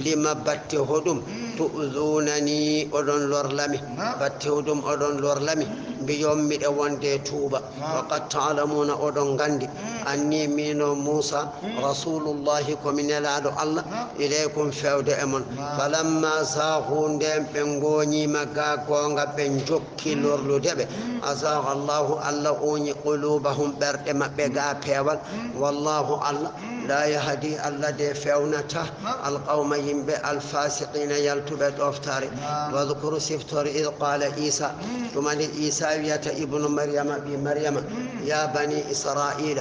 لما بتهدم تؤذونني أدن لورلمي بتهدم أدن لورلمي بيوم وندي توبة وقد تعلمون أدون غندي أني من موسى رسول الله كمن العدو الله إليكم فود أمون فلما زاغون دم بنغوني مغا غونغا بنجوكي لورلو دبي أزاغ الله الله أوني قلوبهم بردما بغا بيوال والله الله لا يهدي الله دي فونته القوم ينبئ الفاسقين يلتبت أفتاري واذكروا سفتر إذ قال عيسى ثم عيسى يات ابن مريم بمريم يا بني إسرائيل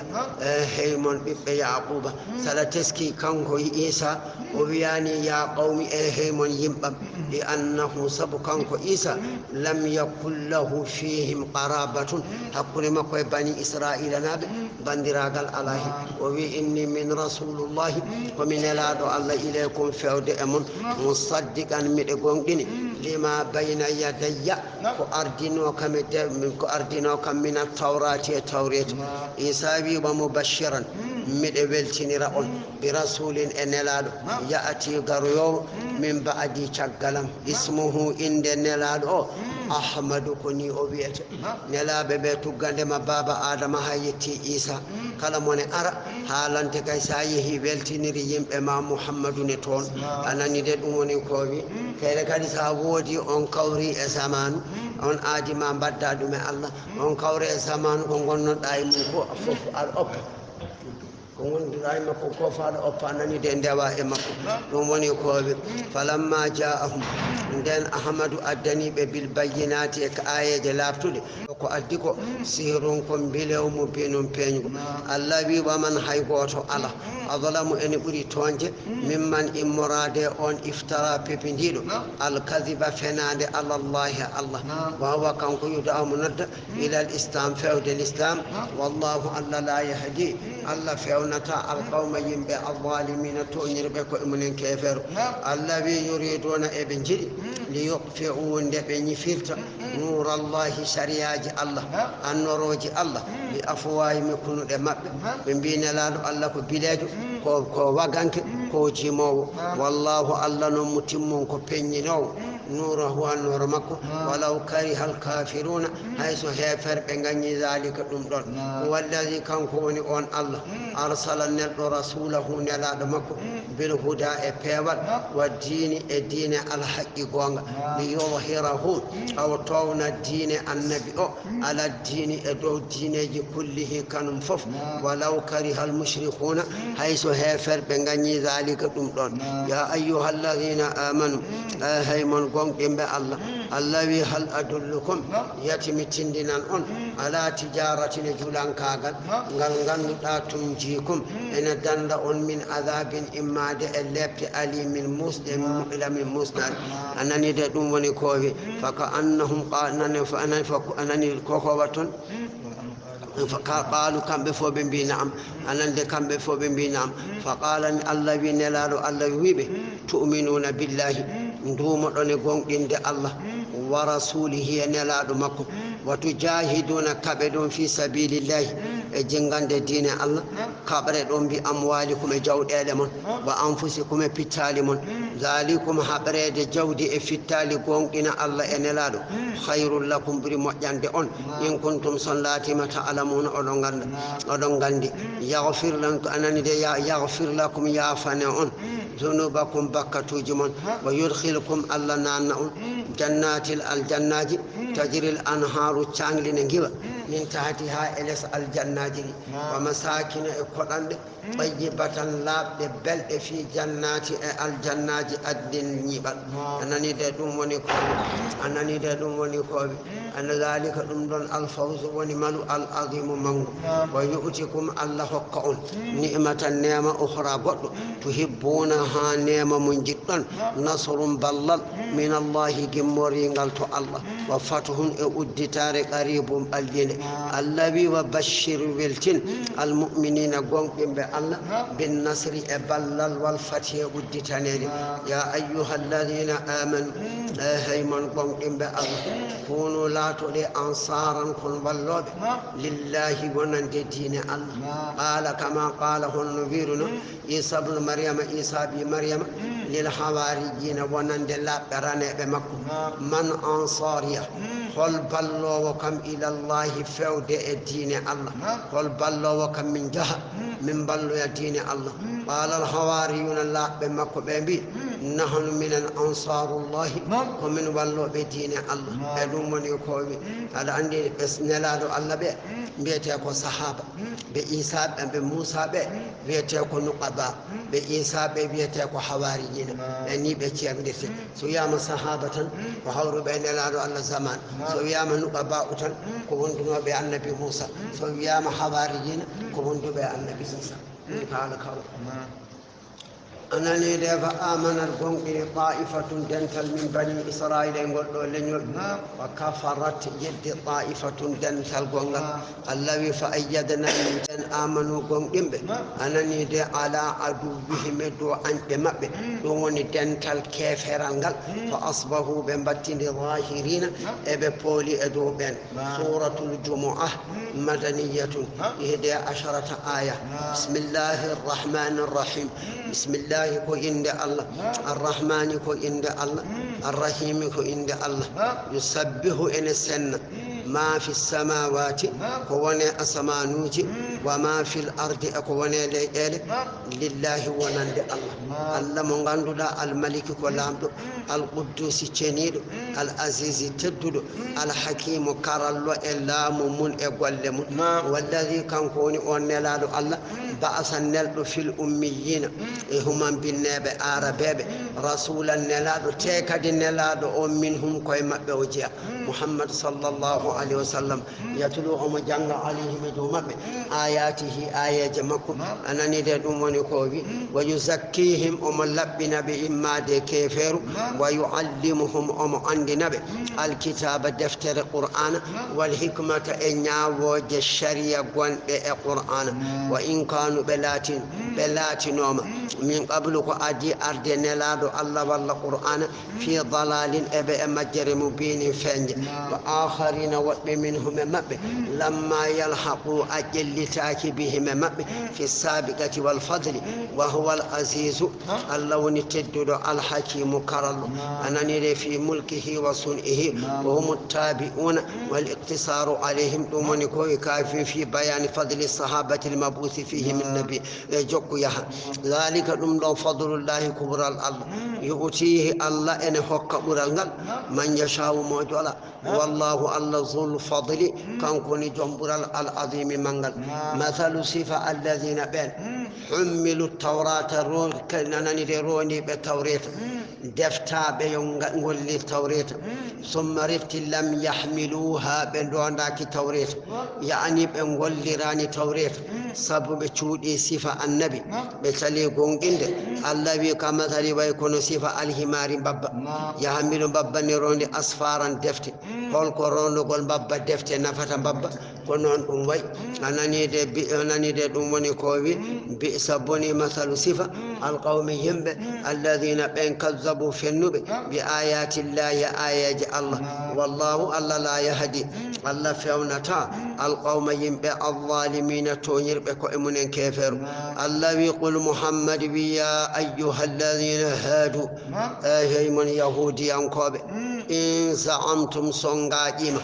هيمون بيعقوب سلتسكي كانكو عيسى وبياني يا قوم هيمون يمبم لأنه سب كانكو عيسى لم يكن له فيهم قرابة حقل مكوي بني إسرائيل نابي بندراغل الله وبي إني من رسول الله ومن الادو الله إليكم فود أمون مصدقا مدغون ديني لما بين يدي كو أردنو كم من التوراة إيسابي ومبشرا مدبلتني رأون برسول إنلادو يأتي غريو من بعد شغلم اسمه إند نلادو أحمد كني أبيت نلا ببيتو غندما بابا آدم هايتي إيسا كلامون أرى حالان تكاي سايه بلتني ريم إمام محمد نتون أنا ندد أموني كوبي كيرا كادي ساودي أون كوري زمان أون آدي ما بدادو من الله أون كوري زمان كونغون دايمو فوف الأب كون دايما كوكو فاد أوبانني دندوا إما نوموني كوبي فلما جاءهم nden ahmadu addani be bil bayyinati ka ayaje labtude ko addi ko sirun ko bilew mo benum peñgo allah wi wa man hay goto ala adlamu en buri tonje mimman immorade on iftara pepindido al kadhiba fenande ala allah allah wa huwa kanko yudamu nadda ila al islam fawde al islam wallahu alla la yahdi alla fawnata al qawma yimbe al zalimin to nyirbe ko munen keferu allah wi yuriduna e be jidi ليطفئوا ندبني فيرتا نور الله شريعة الله النروج الله بأفواههم يكونوا دماء من بين الله كبلاد كو وغانك كو جيمو والله الله نمتمون كو بينينو نوره النور مكو ولو كره الكافرون حيث هيفر بنغني ذلك دمدون والذي كان كوني اون الله ارسل رسوله نلا دمكو بالهدى ابيوال والدين الدين الحق غونغ ليظهره او تون الدين النبي على الدين ادو دين كله كان فف ولو كره المشركون حيث هيفر بنغني ذلك دمدون يا ايها الذين امنوا هيمن قوم الله الذي هل أدلكم يتمتندنا على تجارة جولان كاغل غنغن تنجيكم إن دند من عذاب إما دلبت علي من مسلم إلى من مسند أنني دون ونكوي فكأنهم فأنني كوكوبة فقالوا كم بفو بن نعم أنا كم بفو بن نعم فقال الله بن لالو الله ويبه تؤمنون بالله ندوم دون دين الله ورسوله نلادو مكو وتجاهدون كبدون في سبيل الله جنغان دين الله كبردون بأموالكم جودالمون وأنفسكم بتالمون ذلكم حبرد جودي فتال دين الله نلادو خير لكم برمجان on in kuntum sallati ma ta'lamun odon gandi yaghfir lankum anani de yaghfir lakum ya fana on zunubakum bakatuji mon wa yudkhilukum allana on jannatil aljannaji tajri al anharu changli ne ngiwa min tahtiha eles aljannaji wa masakin e kodande tayyibatan labde belde fi jannati e aljannaji addin nyibal anani de dum woni ko أن ذلك دون الفوز ونمل العظيم منه ويؤتكم الله حقا نعمة نعمة أخرى قد تحبونها نعمة من جدا نصر بلل من الله جمورين قالت الله وفتح أدتار قريب الدين الذي وبشر بالتن المؤمنين قوم بالله بالنصر بلل والفتح أدتانير يا أيها الذين آمنوا هيمن قوم بالله كونوا لا تولي أنصارا كن والله لله ونند دين الله قال كما قاله النبيرنا عيسى بن مريم عيسى بمريم للحواريين ونند لا قرانه بمكة من أنصاريه hol ballowo kam ilallahi fewde e diine Allah hol ballowo kam min jaha min balloya diine Allah qala al hawariyuna laɓɓe makko ɓe mbi nahnu minen ansarullahi komin walloɓe diine Allah e ɗum woni ko wi aɗa andi ɓe nelaɗo Allah ɓe mbiyete ko sahaba ɓe isa ɓe ɓe moussa ɓe wiyete ko nuqaba ɓe isa ɓe wiyete ko hawariyina ɓe ni ɓe cemdirte so wiyama sahaba tan ko hawruɓe nelaɗo Allah zaman so wiyama nuqaba u tan ko wondunoɓe annabi moussa so wiyama hawariyina ko wonduɓe annabi isa kala kaw anani de fa amanat gonɗini ta'ifatun dental min bani israila e goɗɗo leñol wa kafarat yeddi ta'ifatun dental gongal allah wi fa ayyadna min ten amanu gonɗinɓe anani de ala aduwihim e dow anɓe maɓɓe ɗum woni dental keferal ngal fa asbahu ɓe battinde zahirina eɓe pooli e dow ɓen suratul jumu'ah madaniyatun 11 aya bismillahi rrahmani rrahim bismillah ko inde Allah arrahmani ko inde Allah arrahimi ko inde Allah yusabbihu ene senna ma fi samawati ko wone asamanuji wa ma fil ardi ko wone leyɗele lillahi wonande Allah Allah mo ganduɗa almaliki ko lamɗo alquddusi ceniɗo al asisi tedduɗo alhakimu karallo e laamu mun e golle mun walladi kanko woni on nelaɗo Allah ba'asa nelɗo fil ummiyina e human binneɓe arabeɓe rasulan nelaɗo te kadi nelaɗo o minhum koye maɓɓe o jeeya muhammad sallllahu alayhi wa sallam yatulu omo janga alayhim e dow maɓɓe ayatihi ayeje makko ananide ɗum woni ko wi wa yuzakkihim omo laɓɓina ɓe immade keferu wa yuallimuhum omo andina ɓe alkitaba deftere qur'ana wal hikmata e ñawoje sharia gonɗe e qur'ana wa in kanu ɓe laatinoma min qablu ko adi arde nelaɗo Allah walla qur'ana fi dalalin eɓe e majjere mubinin feñje wa akharina woɓɓe minhum e maɓɓe lamma yalhaqu a ƴellitaki bihim e maɓɓe fi sabiqati wal fadli wa huwa al azizu Allah woni tedduɗo alhakimu karallo ananire fi mulkihi wa sun'ihi wa hum tabi'una wal iqtisaru alayhim ɗum woni ko kafi fi bayani fadli sahabati al mabuthi fihi min nabi e jokku yaha zalika ɗum ɗon fadlullahi ko ɓural Allah yu'tihi Allah ene hokka ɓural ngal man yashau mo jola wallahu Allah zul fadli kanko ni joom ɓural al azimi mangal mathalu sifa alladhina ɓen hummilu tawrata nananide rondiɓe tawreta deftaɓe yo golli tawreta summa rifti lam yahmiluha ɓe dondaki tawreta yani ɓe gollirani tawreta sabu ɓe cuuɗi sifa annabi ɓe cali gonɗinde Allah wi ka mathali way kono sifa alhimari babba yahmilu babba ne ronde asfaran defte holko rondugol babba defte nafata babba ko noon ɗum way ananide ɗum woni ko wi bisa boni mathalu sifa alqawmi yimɓe alladhina ɓen kazzabu fennuɓe bi ayatillahi ayaji Allah wallahu Allah la yahdi Allah fewnata alqawma yimɓe alzalimina toñirɓe ko e munen keferu Allah wi qul muhammad wi ya ayyuha alladhina hadu hey mon yahudiyankoɓe in za'amtum songaƴima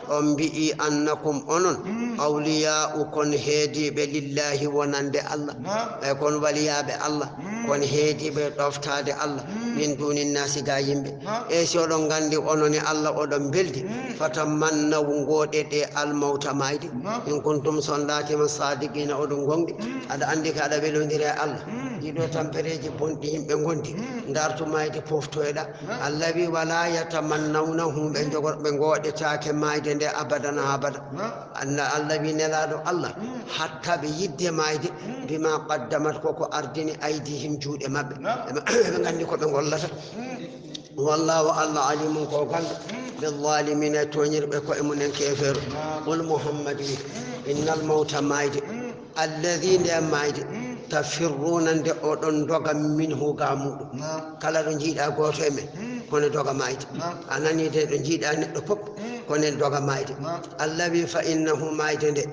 on mbi'i annakum onon awliya'u kon heediɓe lillahi wonande Allah e kon waliyaɓe Allah kon heediɓe ɗoftade Allah min duni nasi ga yimɓe e si oɗon gandi onone Allah oɗon beldi fatamannaw ngoɗeɗe almawta mayde in kuntum son latima sadiqina oɗon gonɗi aɗa andi ka aɗa welodiri e Allah ɗiɗo tampereji bonɗi yimɓe gondi dartu mayde poftoyɗa Allah wi wala yatamannawnahu ɓe ngoɗetake mayde nde abadan abada Allah wi nelaɗo Allah hatta ɓe yidde mayde bima qaddamat koko ardini aydihim juuɗe maɓɓe ɓe gandi koɓe gollata wallahu Allah alimun ko ganda بالظالمين تونير بكو امن كافر قل محمد ان الموت مايد الذين مايد تفرون عند اودون دوغا منه غامو كلا دو جيدا غوتو امن كون دوغا مايد اناني دي دو جيدا ندو فوب konen doga mayde allah wi fa innahu mayde nde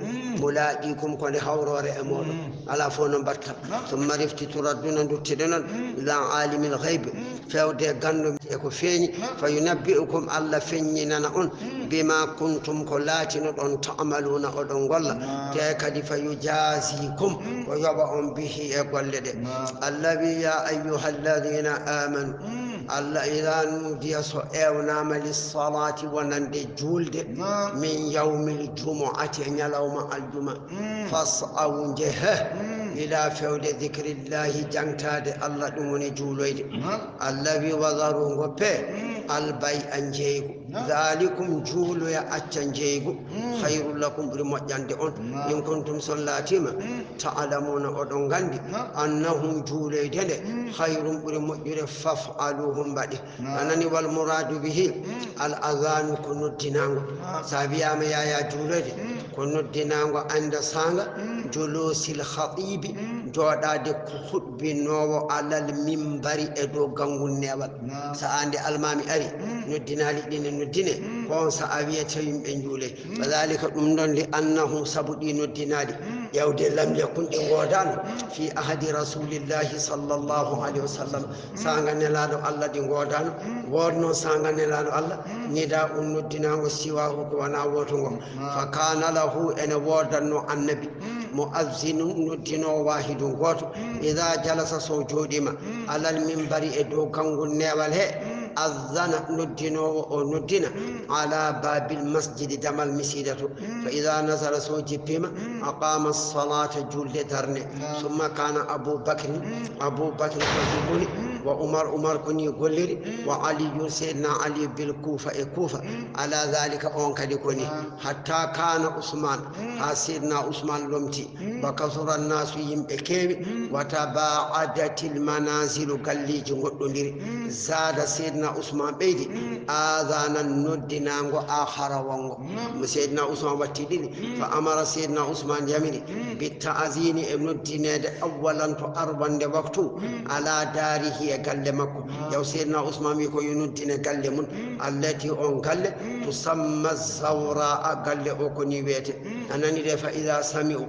mulaqikum kone hawrore e moɗon ala fo no mbatta summa rifti turadduna duttide noon ila alimil ghaybe fewde gandu e ko feeñi fa yunabbi'ukum allah feññinana on bima kuntum ko laatino ɗon ta'maluna oɗon golla te kadi fa yujasikum o yoɓa on bihi e golle ɗe allah wi ya ayyuha alladina amanu allah ila nudiya so ewnama lissalati wonande julde min yawmil jumu'ati e ñalawma aljuma fas'aw jehe ila fewde dhicrillahi jangtade allah ɗum woni juuloyde allah wi wadaru goppe albay an jeygu dhalikum juuloya acca jeygu khayrul lakum ɓuri moƴƴande on in kuntum son laatima ta'lamuna oɗon gandi annahum juuloyde nde khayrum ɓuri moƴƴude faf'aluhum mbaɗi anani wal muradu bihi al adhanu ko noddinago sa wiyama yaya juuloyde ko noddinago anda sanga julusil khatibi jooɗade ko huɗbinowo alal mimbari e dow gangol newal sa ande almami ari noddinali ɗine noddine kon sa a wiyete yimɓe juuley wadhalika ɗum ɗon li annahum sabu ɗi noddinali yawde lam yakun ɗi godano fi ahadi rasulillahi sallllahu alayhi wa sallam sanga nelaɗo allah ɗi godano wodno sanga nelaɗo allah nida noddinago siwahu ko wona woto ngo fa kana lahu ene wodanno annabi mu'azzinun noddino wahidun goto ida jalasa so joɗima alal mimbari e dow gangol newal he أذن ندين وندين على باب المسجد دم المسيدة فإذا نزل سوجي بما أقام الصلاة جل درن ثم كان أبو بكر يقول وعمر كن يقول وعلي سيدنا علي بالكوفة كوفة على ذلك أنك يكوني حتى كان عثمان سيدنا عثمان لمتي وكثر الناس يمكيم وتباعدت المنازل قال لي زاد سيدنا عثمان بيدي آذانا ندنانغو آخر وانغو سيدنا عثمان واتدين فأمر سيدنا عثمان يميني بالتعزين ندناد أولا تأربان وقتو على داره قال مكو يو سيدنا عثمان يكو يندن قال من التي أن قال تسمى الزوراء قال أكوني بيت أنني فإذا سمعوا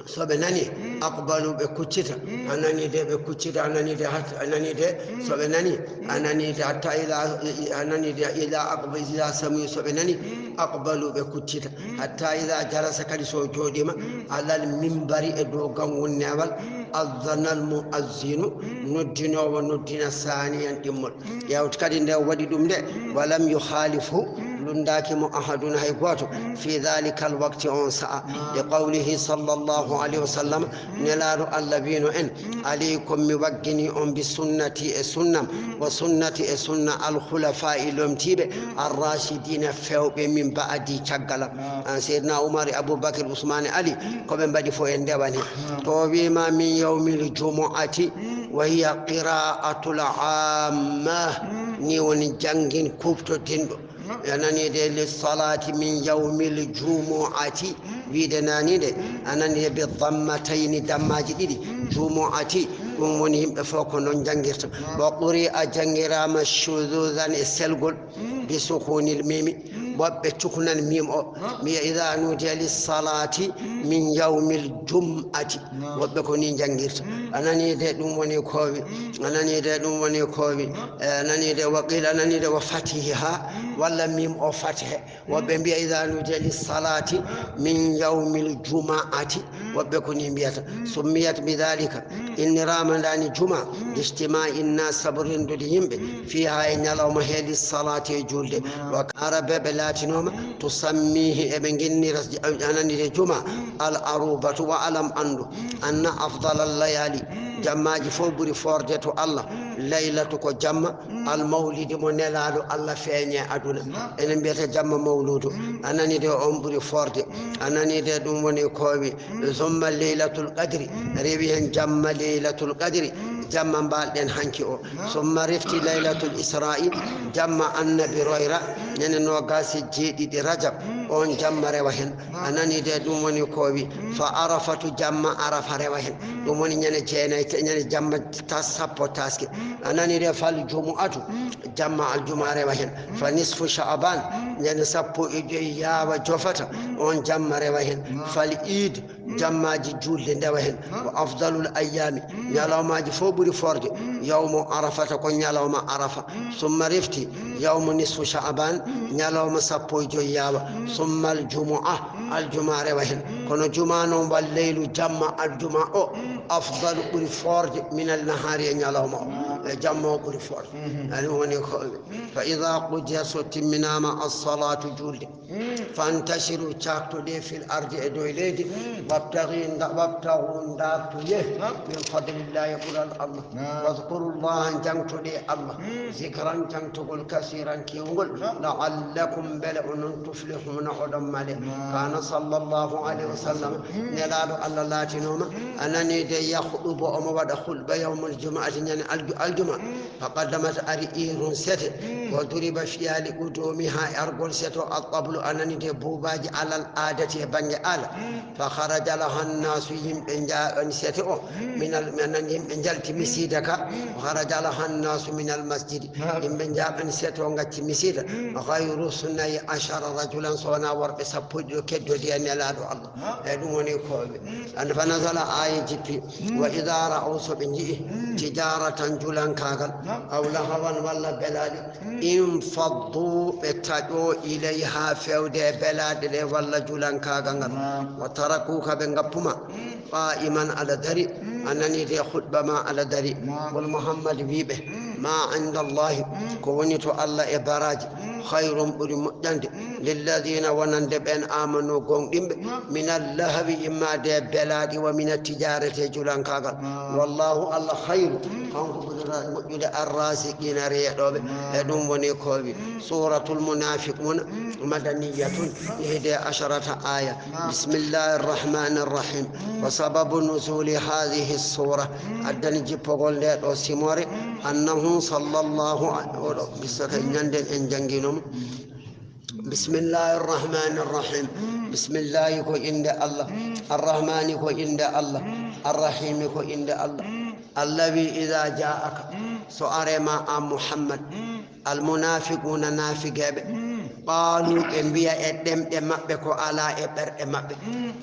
sobenani aqbalu be kuccita anani de be kuccita anani de sobenani anani de hatta ila aqbalu ila sami sobenani aqbalu be kuccita hatta ila jalasa kadi so jodima alal minbari e do gangol newal azana al muazzinu noddino wa noddina saniyan dimmol yawt kadi nde wadi dum de walam yukhalifu لنداكم أحدنا هيقواتو في ذلك الوقت أنساء لقوله صلى الله عليه وسلم نلار اللبين إن عليكم موقني أم بسنة السنة وسنة السنة الخلفاء المتيب الراشدين فوق من بعد شغل سيدنا عمر أبو بكر عثمان علي كم بدي فوق اندواني توبيما من يوم الجمعة وهي قراءة العامة نيون جنجين كوبتو تندو أنني ده للصلاة من يوم الجمعة بيدناني ده أنني بالضمتين دماجدي جمعة ومنهم فوق نجنجرت وقرئ جنجرام الشذوذا السلقل بسكون الميم وبتكون الميم مي إذا نودي للصلاة من يوم الجمعة وبكون جنجرت أنني ده دموني كوبي أنني ده وقيل أنني ده وفتحها ولا ميم أو فتح وبنبي إذا نودي للصلاة من يوم الجمعة وبكون بيت سميت بذلك إن رمضان الجمعة اجتماع الناس صبرين دلهم فيها إن لهم هي للصلاة جلد وكارب بلاتنهم تسميه ابن جني أنني الجمعة العروبة وعلم عنده أن أفضل الليالي جماج فوبري فوردة الله ليلة جمع المولد منلالو الله فيني أدونا إن بيت جمع مولود أنني ده أمبري فوردة أنني ده دومني كوبي ثم ليلة القدر ريبين جمع ليلة القدر jamma balɗen hanki o summa rifti laylatul isra'i jamma annabi royra nene no gasi jeeɗiɗi rajab on jamma rewa hen anani de ɗum woni ko wi fa arafatu jamma arafa rewa hen ɗum woni ñande jeenayi ñande jamma sappo taske anani de fal jumu'atu jamma aljuma rewa hen fa nisfu sha'ban ñande sappo e joyi yaawa jofata on jamma rewa hen fal id jammaji julde ndewa hen wa afdalul ayyami ñalawmaji fof ɓuri forde yawmu arafata ko ñalawma arafa summa rifti yawmu nisfu sha'ban ñalawma sappo e joyi yaawa summa aljumu'a aljuma rewa hen kono juma noon wal leylu jamma aljuma o afdalu ɓuri forde min al nahari e ñalawma o e jamma o ɓuri forde ani woni ko fa ida qudiya so timminama as-salatu julde fantashiru caktoɗe fil ardi e dow leydi wabtagu dartuye min fadlillahi ɓural allah wadkuru llaha jangtoɗe allah zicran jangtogol kasiran kewgol laallakum beele onon tuflihuna oɗon male kana sallllahu alayhi wa sallam nelaɗo allah laatinoma anani de yahɗubo omo waɗa hulɓa yawmul jumaati ñande aljuma faqaddamat ari irun sete wa duriba fiyali qudumi ha argol seto alqablu anani de buubaji alal adati e banggue ala fa haraja laha nnasu yimɓe jaɓani sete o anani yimɓe jalti misida ka haraja laha nnasu min al masjidi yimɓe jaɓani sete o gacci misida hayru sunnayi achara rajulan sowona worɓe sappo ɗiɗo keddodi e nelaɗo allah e ɗum woni koɓe ande fa nasala aya jippi wa ida ra'aw soɓe jii tijaratan julankagal aw lahawan walla belaɗe in faddu ɓe taƴo ilayha fewde e belaɗe ɗe walla julankagal ngal wa tarakuka ɓe gappuma qa'iman ala dari anani de khutba ma ala dari wol muhammad wiɓe ma inda allahi ko woni to allah e baraji khayrum ɓuri moƴƴande lilladina wonande ɓen amanu gonɗimɓe min allahwi immade belaɗi wa min tijarete julankagal wallahu allah khayru kanko ɓuri moƴƴude arrasiqina reeɗoɓe e ɗum woni kowi suratul munafiquna madaniyatun 11 aya bismillahi rrahmani rrahim wa sababu nuzuli hadihi السورة أدنى جبقول له سموري أنه صلى الله عليه وسلم بسم الله الرحمن الرحيم بسم الله كو عند الله الرحمن كو عند الله الرحيم كو عند الله الذي إذا جاءك سؤال ما محمد المنافقون نافقين قالوا انبياء ادم مبكو على ابر مبه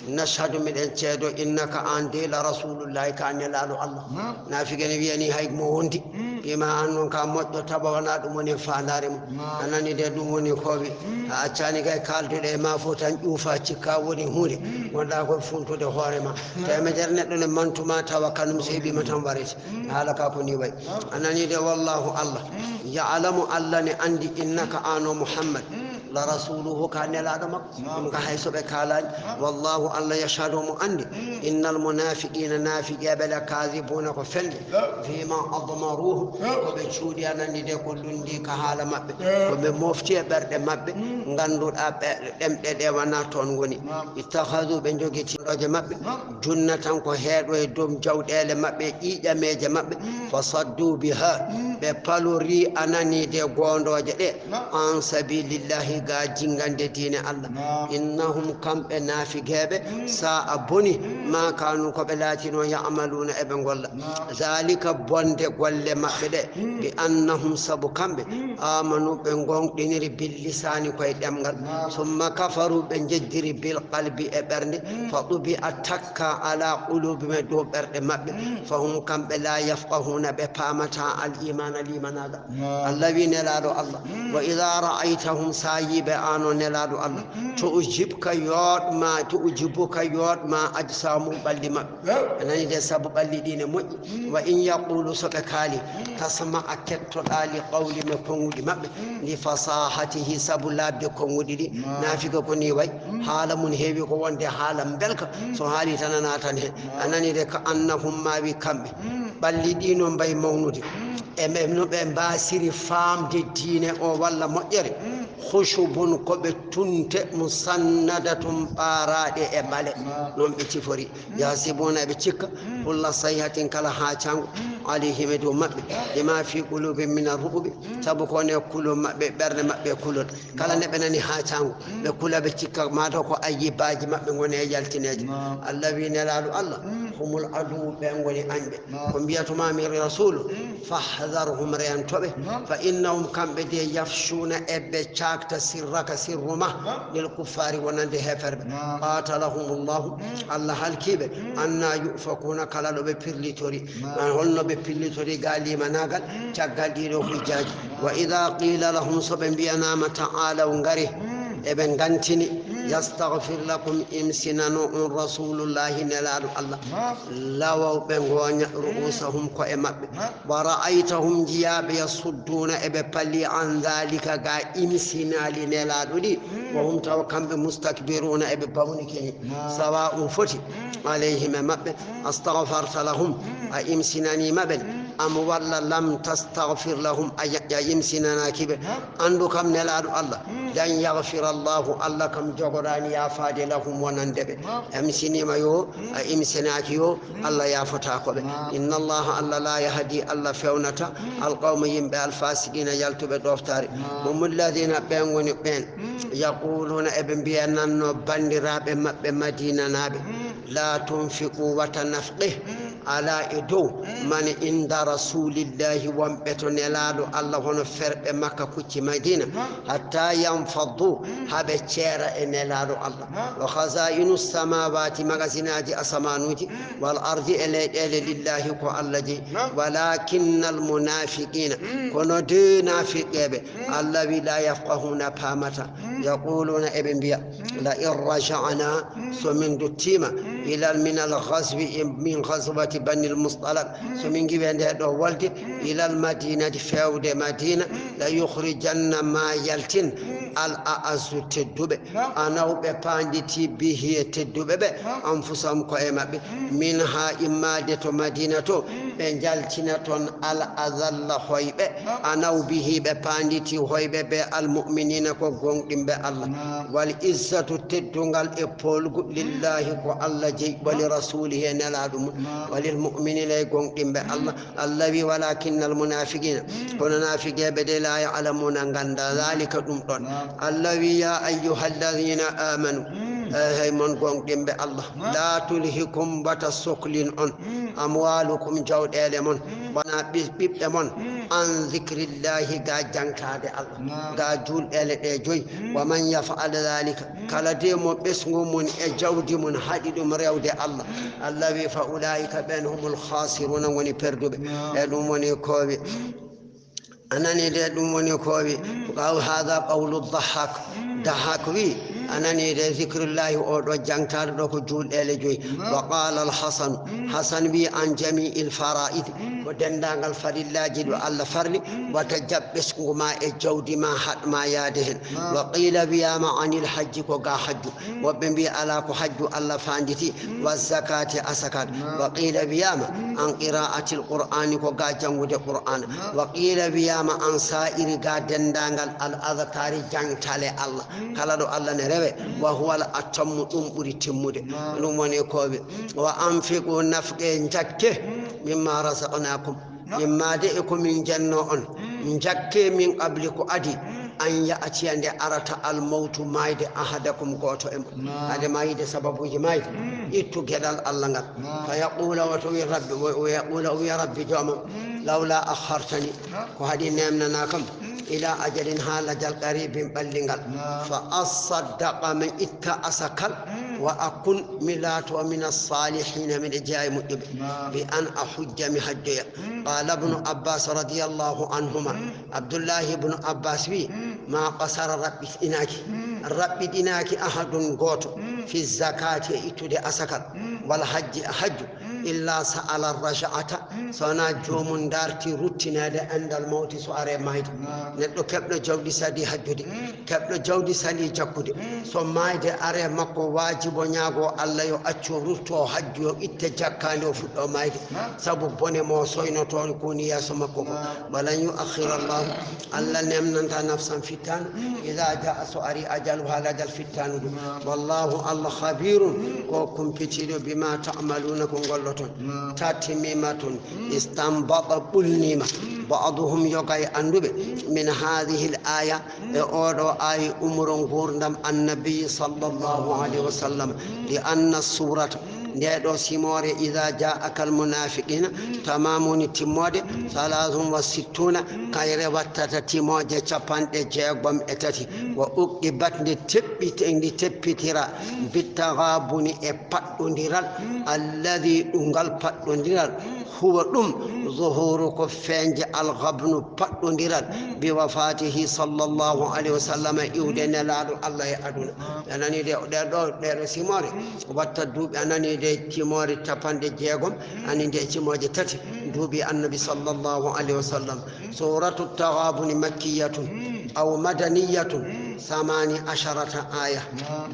نشهد من انتدو انك انت لرسول الله كان لا الله نافقين بيني هاي مو وندي بما انو كان مودو تبانا دum woni faandare mo anani de dum woni kobe accani kay kaldude ma fotan juufa cikka woni hunde wonda ko funtude hoore ma temedere neddo ne mantuma tawa kanum sebi ma tan warete hala ka ko ni way anani de wallahu allah ya'lamu allah ne andi innaka anu muhammad la rasuluhu kana la dama dum ka hayso be kalani wallahu allah yashhadu mu andi innal munafiqina nafiqa bala kadhibuna ko felde fima admaruhu ko be cuudi anani de ko lundi ka hala mabbe ko be mofti e berde mabbe ganduda demde de wana ton woni ittakhadhu be jogiti doje mabbe junnatan ko heedo e dom jawdele mabbe ƴiƴameje mabbe fasaddu biha be palori anani de gondoje de an sabilillahi ga jingande dine allah innahum kambe nafiqebe sa aboni ma kanu ko be latino ya'maluna e be golla zalika bonde golle mabbe de bi annahum sabu kambe amanu be gongdiniri bil lisani koy demgal summa kafaru be jeddiri bil qalbi e bernde fadubi atakka ala qulubi me do berde mabbe fahum kambe la yafqahuna be pamata al iman al imanaga alladhina la do allah wa idha ra'aytahum sayiba anu nelado allah to ujibka yodma to ujibuka yodma ajsamu balli mabbe anani de sabu balli dine moƴƴi wa in yaqulu sobe kali tasma aketto dali qawli me kongudi mabbe li fasahatihi sabu labbe kongudi di nafika ko ni way hala mun heewi ko wonde hala belka so haali tanana tan he anani de ka annahum ma wi kambe balli dino mbay mawnude emem be mbasiri famde diine o walla moƴƴere khushubun ko be tunte musannadatun parade e bale non be tifori yasibuna be cikka kulla sayhatin kala ha cango alayhim do mabbe bima fi qulubi min ar-ru'bi sabu ko ne kulo mabbe berne mabbe kulol kala ne be nani ha cango be kula be cikka ma to ko ayibaji mabbe ngone yaltineje allawina lalu allah humul adu be ngoni ande ko biyatuma min rasul fahdharhum riyantobe fa innahum kambe de yafshuna ebbe chakta sirraka sirruma lil kuffari wonande heferbe qatalahumullah allah halkibe anna yufakuna kala do be pirlitori holno be pirlitori galima nagal caggal dido hujjaji wa idha qila lahum sabban bi anama ta'ala ngari eben gantini yastaghfir lakum imsinanu rasulullahi naladu allah law be ngonya ruusahum ko e mabbe wa ra'aytahum jiyabe yasudduna ebe palli an dhalika ga imsinali naladu di wa hum tawkambe mustakbiruna ebe bawnikini sawa'un foti alayhim mabbe astaghfarta lahum a imsinani mabbe am walla lam tastaghfir lahum ayya imsinana kibe andu kam naladu allah dan yaghfir allah allah kam jogorani ya faade lahum wonandebe amsinima yo a imsinaki yo allah ya fota ko be inna allah allah la yahdi allah fewnata alqawm yimbe alfasiqina yaltube doftari hum alladhina bangoni ben yaquluna ibn biyanno bandirabe mabbe madina nabe la tunfiqu wa tanafqih ala ido man inda rasulillahi wambeto nelado allah hono ferbe makka kucci madina hatta yanfaddu habe cera e nelado allah wa khazainu samawati magazinaji asamanuji wal ardi ele lillahi ko allah ji walakinnal munafiqina kono de nafiqebe allah wi la yafqahuna pamata yaquluna ibn biya la irja'na so min dutima ila min al ghazwi min ghazwati bani al mustalaq so min giwende do walde ila al madinati fewde madina la yukhrijanna ma yaltin al a'azzu teddube anawbe panditi bihi teddube be anfusam ko e mabbe minha imade to madina to be jaltina ton al azalla hoybe anaw bihi be panditi hoybe be al mu'minina ko gongdimbe allah wal izzatu teddungal e polgu lillahi ko allah jey wali rasulihi naladum walil mu'minina gongdimbe allah allawi walakinnal munafiqina kono nafiqe be de la ya'lamuna ganda zalika dum don allawi ya ayyuhalladhina amanu hay mon gongdimbe allah la tulhikum bata soklin on amwalukum jawdele mon bana bibbe mon an zikrillahi ga jankade allah ga juldele de joy wa man yaf'al dhalika kala de mo besgo mon e jawdi mon hadi dum rewde allah allah wi fa ulaika benhumul khasiruna woni perdube e dum woni kobe anani de dum woni kobe qaw hada qawlu dhahak wi anani de zikrullahi o do jangtaade do ko juldele joy wa qala al hasan bi an jami'il fara'id ko dendangal farillaji do allah farli wata jabbes nguma e jawdi ma hadma yaade hen wa qila biyama anil hajji ko ga hajju wobbe bi ala ko hajju allah fanditi wa zakati asakat wa qila biyama an qira'atil qur'ani ko ga jangude qur'an wa qila biyama an sa'iri ga dendangal al azkari jangtale allah kala do allah ne rewe wa huwa al atammu dum buri timmude dum woni kobe wa anfiqu nafqe jakke mimma razaqnakum mimma de ko min janno on jakke min qabli ko adi an ya'ti ande arata al mautu maide ahadakum goto em ade maide sababuji maide ittu gedal allah ngal fa yaqulu wa tu rabbi wa yaqulu ya rabbi jama lawla akhartani ko hadi nemnana kam ila ajalin halajal qaribin ballingal fa asaddaqa min itta asakal wa akun milatu min as-salihin min jay mudib bi an ahujja mi hajja qala ibn abbas radiyallahu anhuma abdullah ibn abbas wi ma qasara rabbi dinaki ahadun goto fi zakati itude asakal wal hajji hajju illa sa'ala ar-raj'ata sona jomum darti ruttinede andal mawti so are mayde neɗɗo keɓɗo jawɗi sadi hajjude keɓɗo jawdi sali jakkude so mayde are makko wajibo ñaago Allah yo accu rutto hajju yo itte jakkande o fuɗɗo mayde sabu bone mo soynoto koni yeso makko ko walan yuakhira Allah Allah nemnanta nafsan fittanu ida jaa so ari ajalu halajal fittanu ɗum wallahu Allah khabirun ko kumpitiɗo bima ta'maluna ko golloton tatimima ton istanbata ɓulnima بعضهم يقع أندب من هذه الآية أو آية أمر غوردم النبي صلى الله عليه وسلم لأن السورة نيدو سيموري إذا جاءك المنافقين تمامون تيمود 63 كاير واتتا تيمود جابان دي جيغبام اتاتي وأقبت تبترا بالتغابن إبادونديرال الذي أنغال بادونديرال هو ظهورك فنج الغبن بادونديرال بوفاته صلى الله عليه وسلم يودن لادو الله يأدونا أنني دي سيموري واتدوب أنني تيموري تابان دي جيغم أنني دي تيموري تاتي دوبي النبي صلى الله عليه وسلم سورة التغابن مكية أو مدنية 18 آية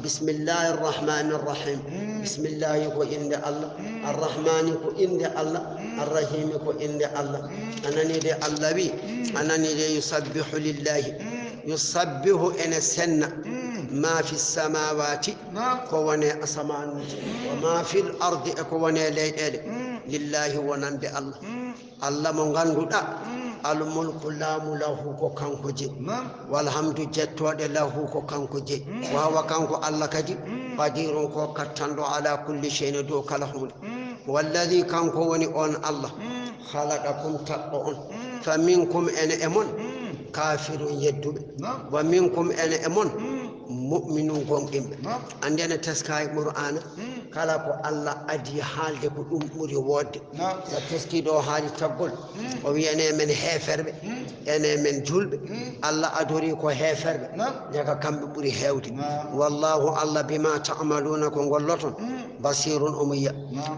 بسم الله الرحمن الرحيم بسم الله وإن الله الرحمن وإن الله الرحيم وإن الله أنني دي الله بي أنني دي يسبح لله يسبح إن السنة ما في السماوات كوني أسمان وما في الأرض كوني ليل لله ونند الله الله من غندو الملك لا له كانكو جي والحمد جتود له كانكو جي وهو كانكو الله كجي قدير كو كتندو على كل شيء دو كلهم والذي كانكو وني اون الله خلقكم تقون فمنكم ان امون كافر يدوب ومنكم ان امون مؤمن غوم عندنا تسكاي قرآن kala ko Allah adi haalde ko ɗum ɓuri wodde so teskiɗo haali taggol o wiyane men heferɓe ene men julɓe Allah adori ko heferɓe jaga kamɓe ɓuri hewde wallahu Allah bima ta'maluna ko golloton basirun umuya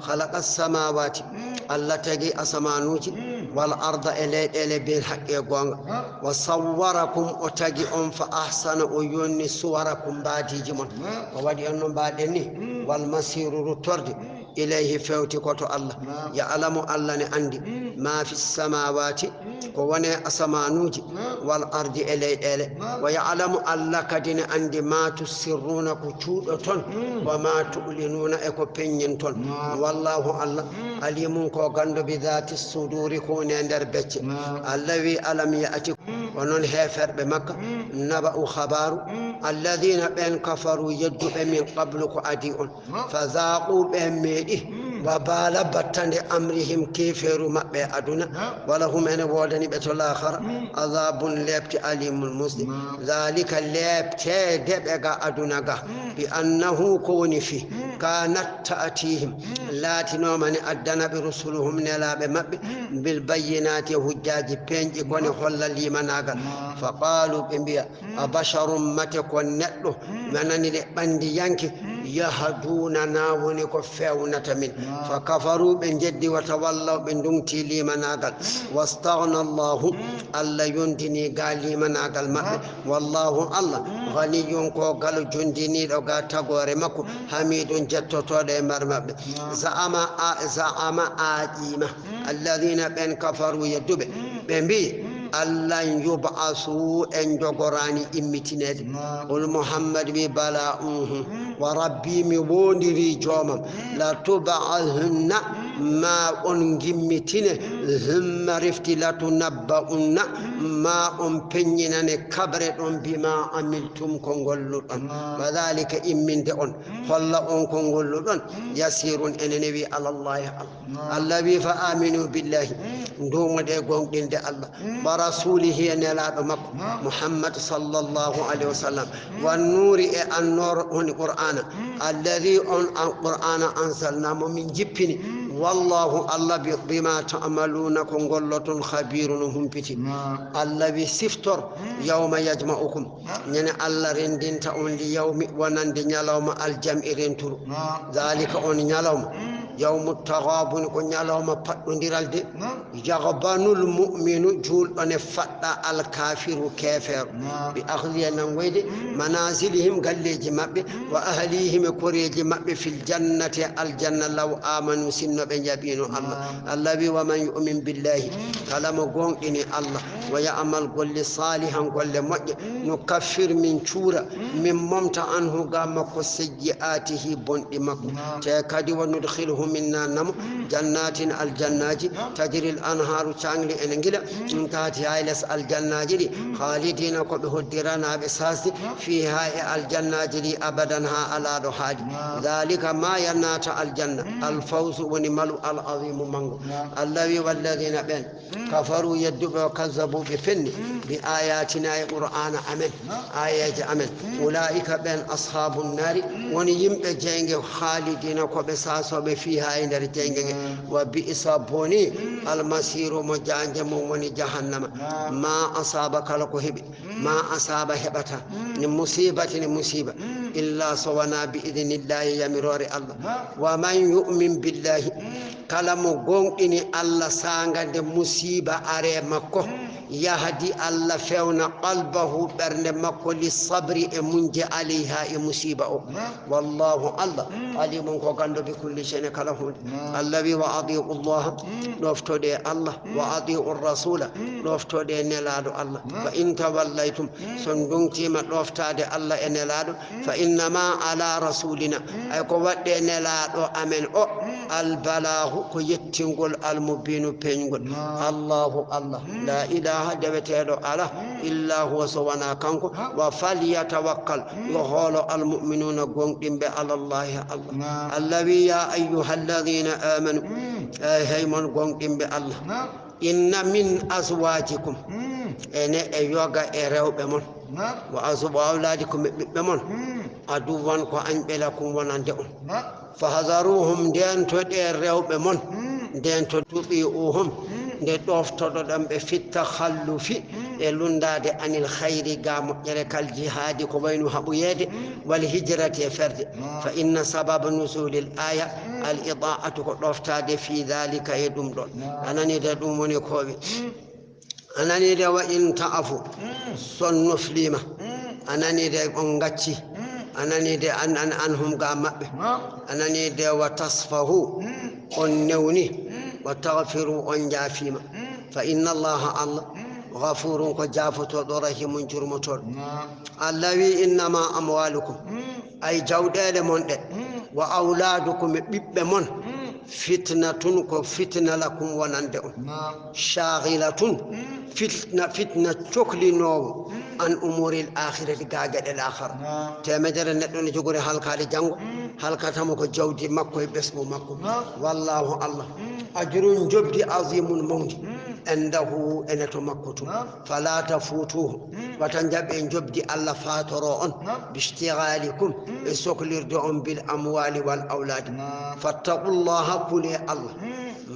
khalaqa samawati Allah tagi asamanuji wal arda e leyɗele be haqqe gonga wa sawwarakum o tagi on fa ahsana o yonni suwarakum mbadiji mon o waɗi on no mbaɗen ni wal masiru rutorde ilayhi fewti koto Allah ya'lamu Allah ne andi ma fi samawati ko wone asamanuji wal ardi e leyɗele wa ya'lamu Allah kadi ne andi ma tusirruna ko cuuɗo ton wa ma tu'linuna e ko peññin ton wallahu Allah alimun ko gando bi dhati suduri ko ne nder becce Allah wi alam ya'ti onon heferɓe makka naba'u khabaru alladhina ben kafaru yadduɓe min qablu ko adi on fazaqu ɓe meeɗi wa bala battande amrihim keferu maɓɓe aduna wala hum ene wodani ɓe to lahara azabun lebti alimul muslim dhalika lebtede ɓe ga aduna ga bi annahu ko woni fi kanat ta'tihim laatinoma ne addana ɓe rusuluhum nelaɓe maɓɓe bil bayyinati hujjaji peñƴi kone holla limanagal fa qalu ɓe mbiya abasharum mate ko neɗɗo manani le ɓandi yanke yahduna na woni ko fewnata min fa kafaru ɓe jeddi wa tawallaw ɓe ndumti limanagal wastaghna Allahu Allah yondini ga limanagal maɓɓe wallahu Allah ghaniyun ko gal jondiniɗo ga tagore makko hamidun jettotoɗo e mar maɓɓe za'ama aqima alladhina ben kafaru yadduɓe ɓe mbi Allah yub'asu en jogorani immitinede ul Muhammad bi bala wa rabbi mi wondiri jomam la tub'ahunna ma on gimmitine humma rifti la tunabba'unna ma on peññinane kabre ɗon bima amiltum ko golluɗon wa dhalika imminde on holla on ko golluɗon yasirun enene wi alallahi Allah wi fa aminu billahi ndumode gonɗinde Allah wa rasulihi nelaɗo makko Muhammad sallallahu alaihi wasallam wan nuri e annor on qur'ana alladhi on qur'ana anzalnamo min jippini wallahu Allah bima ta'maluna ko golloton khabirun humpiti Allah wi siftor yawma yajma'ukum nene Allah rendinta on li yawmi wonande nyalawma aljam'i renturu zalika on nyalawma يوم التغابن كن يلوم فتندرال دي يغبن المؤمن جول أن فتى الكافر كافر بأخذ ينويد منازلهم قال جماب وأهليهم كوري جماب في الجنة لو آمنوا سن بنجابين الله الذي ومن يؤمن بالله كلام قون إني الله ويعمل قل صالحا قل مجد نكفر من شورى من ممت عنه قامك سيئاته بند مكو تكادي وندخله منا نم جنات الجنات تجري الأنهار تانغلي إنجيلا تاتي عيلس الجنات خالدين كبه الدرانا بساس فيها الجنات أبدا على رحاج ذلك ما ينات الجنة الفوز ونمل العظيم منغو الذي والذين بين كفروا يدبوا وكذبوا بفن بآياتنا القرآن أمن آيات أمن أولئك بين أصحاب النار ونيم بجنگ خالدين كبساس فيها إن الجنگ وبئس بوني المسير مجانجم وني جهنم ما أصابك لكهب ما أصاب هبتا مصيبة إلا سوانا بإذن الله يمرور الله ومن يؤمن بالله كلام قوم إني الله سانغ دي مصيبة أري مكو يهدي الله فيونا قلبه برن مكو للصبر منج عليها مصيبة والله الله عليم وقند بكل شيء كله الذي وأطيعوا الله نفتو دي الله وأطيعوا الرسول نفتو دي نلادو الله فإن توليتم سندونتي ما نفتا دي الله نلادو فإنما على رسولنا أي قوات دي نلادو أمن البلاغ كو يتنقل المبين بينقل الله لا إله دبتيرو على إلا هو سوانا كانكو وفليتوكل يهول المؤمنون قوم على الله الذي يا أيها الذين آمنوا هيمن قوم بالله إن من أزواجكم أنا أيوغا إيرو بمون وأولادكم بمون أدوان كو أنبلكم ونندعون فهذروهم دين تديرو بمون دين تطيعوهم de doftodo dambe fit takhallufi e lundade anil khairi gamo yerekal jihadi ko waynu habuyede wal hijrati e ferde fa inna sababa nuzulil aya al idaa'atu ko doftade fi dhalika e dum don anani de dum woni kobe anani de wa in ta'afu sonno flima anani de on gacci anani de anhum ga mabbe anani de wa tasfahu on newni وتغفروا أن جافيما فإن الله غفور كجافة ورحيم جرمتور الذي إنما أموالكم أي جودة لمن وأولادكم بمن فتنة كفتنة لكم ونندعون شاغلة فتنة تكلنو عن أمور الآخرة قاعدة الآخر تمجر النتون جغوري حلقة لجانغو حلقة تموك جودي مكو بسمو مكو والله الله أجر جبدي عظيم الموت عنده أنتو مكتو فلا تفوتوه وتنجب إن جبدي الله فاترون باشتغالكم السكلير دعون بالأموال والأولاد فاتقوا الله كل الله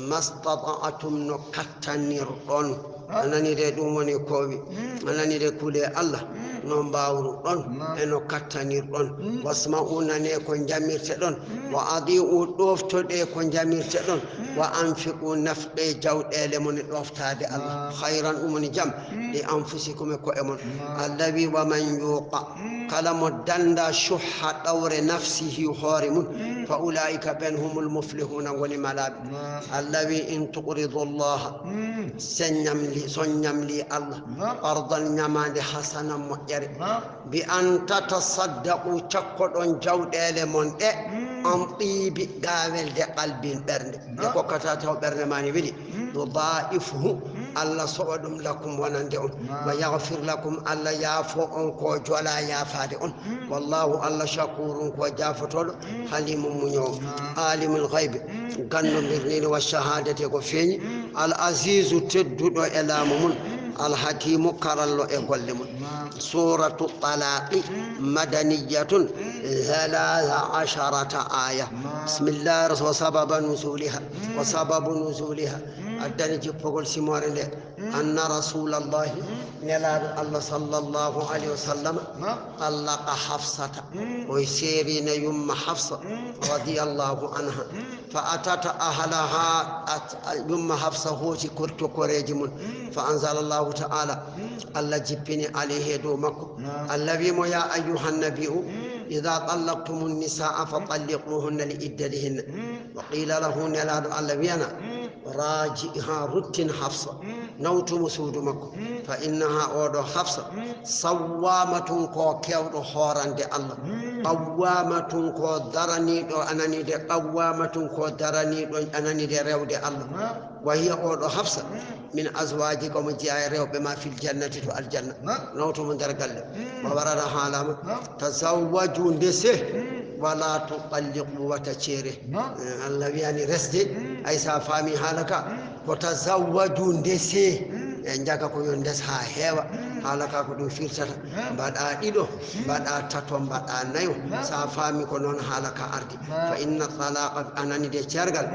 ما استطعتم نكتنيرون anani de dum woni kowi anani de kule Allah non bawru don eno kattanir don wasma'una ne ko jamirte don wa adi'u doftode ko jamirte don wa anfiqu nafde jawdele mon doftade Allah khairan umuni jam li anfusikum ko emon allawi wa man yuqa kalamu danda shuhha dawre nafsihi kharimun fa ulaika benhumul muflihuna wal malab allawi in tuqridu Allah sanyam سنيم لي الله أرضا نماد حسنا مؤجر بأن تتصدقوا تقولون جود لمن أن طيب قابل دي قلب برن يكو كتاتو برنماني بدي يضائفه الله صعدم لكم ونندعون ويغفر لكم الله يعفو أنكو جولا يافادئون والله الله شكور وجافتول حليم منيوم عالم الغيب قنم بالنيل والشهادة يقفين العزيز تدد إلى ممن الحكيم كرل إقلم سورة الطلاق مدنية 13 آية بسم الله وسبب نزولها addani jippogol simore nde anna rasulallahi nelaɗo Allah sallallahu alaihi wasallam tallaqa hafsata oye seerina yumma hafsa radiyallahu anha fa atata ahlaha yumma hafsa hooti korto koreji mun fa anzalallahu ta'ala Allah jippini alayhi dow makko Allah wimo ya ayyuhan nabiyyu idha tallaqtumun nisaa fatalliquhunna li iddatihinna wa qila lahu nelaɗo Allah wiyana راجئها رتن حفصة نوتم سودمك فإنها أودو حفصة صوامة كو كيودو خوران دي الله قوامة كو دراني دو أناني دي قوامة كو دراني دو أناني دي ريو دي الله وهي أودو حفصة من أزواجكم جاي ريو بما في الجنة تو الجنة نوتم درقل وورد حالما تزوجوا دسه ولا تطلقوا وتشيره الله يعني رسدي أي سافامي حالك وتزوجوا دسه njaka ko yon des ha hewa halaka ko do firtata bada dido bada tato bada nayo sa fami ko non halaka ardi fa inna talaqa anani de cergal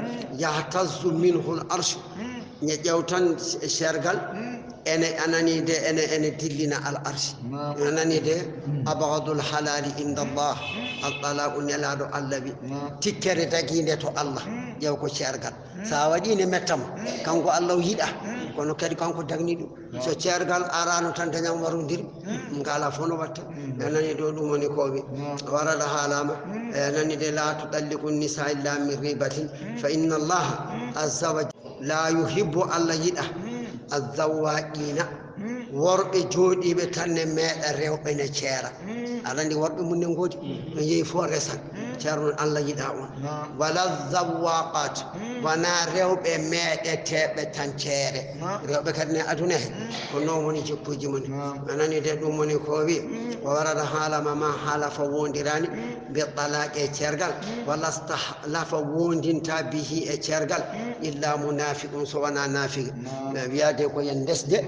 yahtazzu minhu al-arsh nya jewtan cergal ene anani de ene dillina al-arsh anani de abghadul halali inda Allah al-talaqu nelado allabi tikkere taginde to Allah jew ko cergal sa wadi ne mettam kanko Allah yida kono kadi kanko dagni dum so cergal arano tan dañam warondir ngala fono watta nani do dum woni ko be warada halama nani de la tudalliqu nisa illa min ribatin fa inna Allah azza wa la yuhibbu alla yida azawaqina worbe jodibe tanne meeda rewbe ne ciara alandi worbe mun ne ngodi no yeyi fo resan ciarno Allah yida on wala zawaqat wana rewbe meedetebe tan ciere rewbe kadne aduna he ko non woni jikkuji mun anani de dum woni ko wi warada halama ma halafa wondirani bi talaqe cergal wala stahlafa wondinta bihi e cergal illa munafiqun so wana nafiq wiade ko yen desde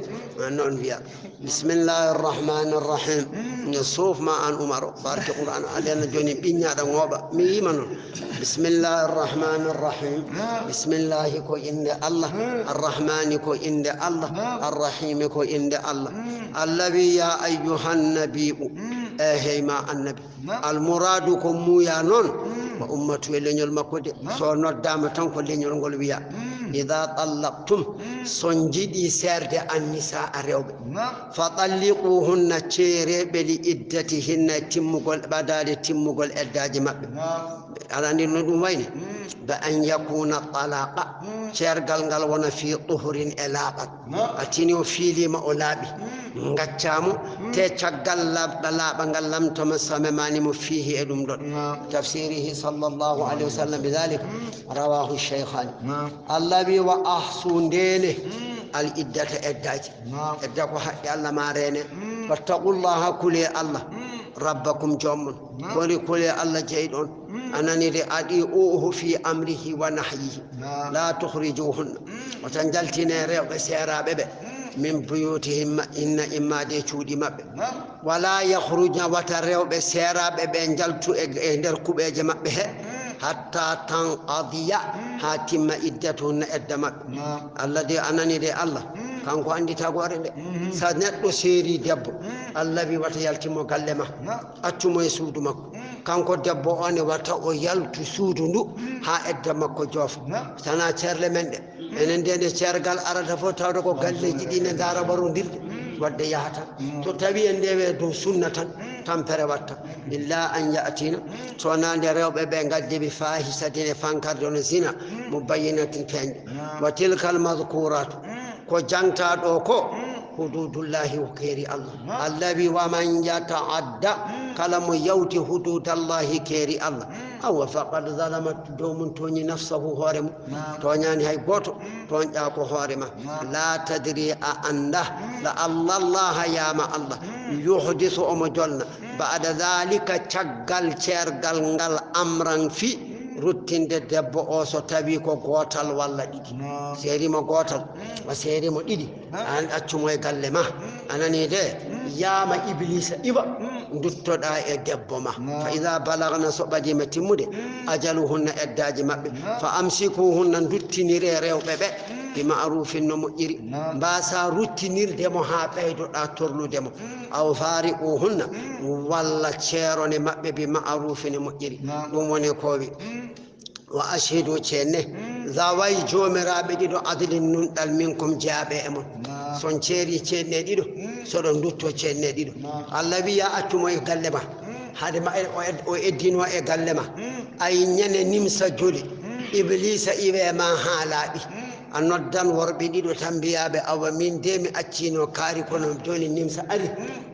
non wiya bismillahir rahmanir rahim نصوف ما أن أمر بارك القرآن علينا جوني بينيا دعوة ميما بسم الله الرحمن الرحيم بسم الله كو إند الله الرحمن كو إند الله الرحيم كو إند الله الذي يا أيها النبي هي ما النبي المراد كم يا نون وأمته لنيول مكودي صنع دام تنكو لنيول غلبيا إذا طلقتم سنجدي سرد النساء الرب فطلقوهن تشيري بلي إدتهن تمغل بدال تمغل إداج مب على نودو وين بأن يكون الطلاق شرقل غلونا في طهر إلاقة أتيني في لي مولابي ngaccamu te caggal labdala bangal lam to masamani mo fihi edum don tafsirihi sallallahu alaihi wasallam bidhalik rawahu shaykhan allabi wa ahsundene al iddata eddaji edda ko haqqi Allah marene fattaqullaha kuli Allah rabbakum jommun woni kuli Allah jeydon anani de adi uhu fi amrihi wa nahyihi la tukhrijuhun wa tanjaltine rewbe serabe be من بيوتهم إن إما دي تودي مب ولا يخرجنا وتريو بسيرا بنجلتو إندركو بجمع به حتى تنقضي حاتم إدتهن إدم الذي أنني دي الله كان كو عندي تاغوري سنتو سيري دب الله بي وتا يالتي مو غالما اتومو يسودو مكو كان كو دبو اني وتا او يالتو سودو ندو ها إدم مكو جوف سنا تشرل من enen de cergal arata fo tawdo ko galleji dine dara barondir wadde yahata to tawi en dewe do sunna tan tampere watta illa an ya'tina to nande rewbe be gadde bi fahisatin fankar don zina mubayyinatin tanji wa tilkal madhkurat ko jangta do ko hududullahi wa khairi Allah allazi wa man yata'adda kalamu yawti hududallahi khairi Allah aw faqad zalamat dawmun toni nafsuhu horem tonyani hay goto tonja ko horema la tadri anda la Allah ya ma Allah yuhdithu umjolna ba'da dhalika chaggal cergal ngal amran fi ruttinde debbo o so tawi ko gotal walla didi seri mo gotal wa seri mo didi an accumo e galle ma anani de yama iblisa iba duttoda e debbo ma fa idha balagna sobadi matimude ajaluhunna eddaji mabbe fa amsikuhunna duttinire rewbe be بمعروف نمجري باسا روتينير دمو ها بيدو دا تورلو دمو أو فارقوهن والله تشيرون مأبي بمعروف نمجري دوموني كوبي وأشهدوا تشينه ذاوي جومرا بديدو عدل نندل منكم جابه امون سون تشيري تشينه ديدو سودون دوتو تشينه ديدو الله بيا اتومو يغلما هذا ما او ادينو e gallema ay nyane nimsa joli iblisa ibe ma halaabi anoddan worbe dido tambiyabe awa min de mi accino kaari kono joni nimsa ari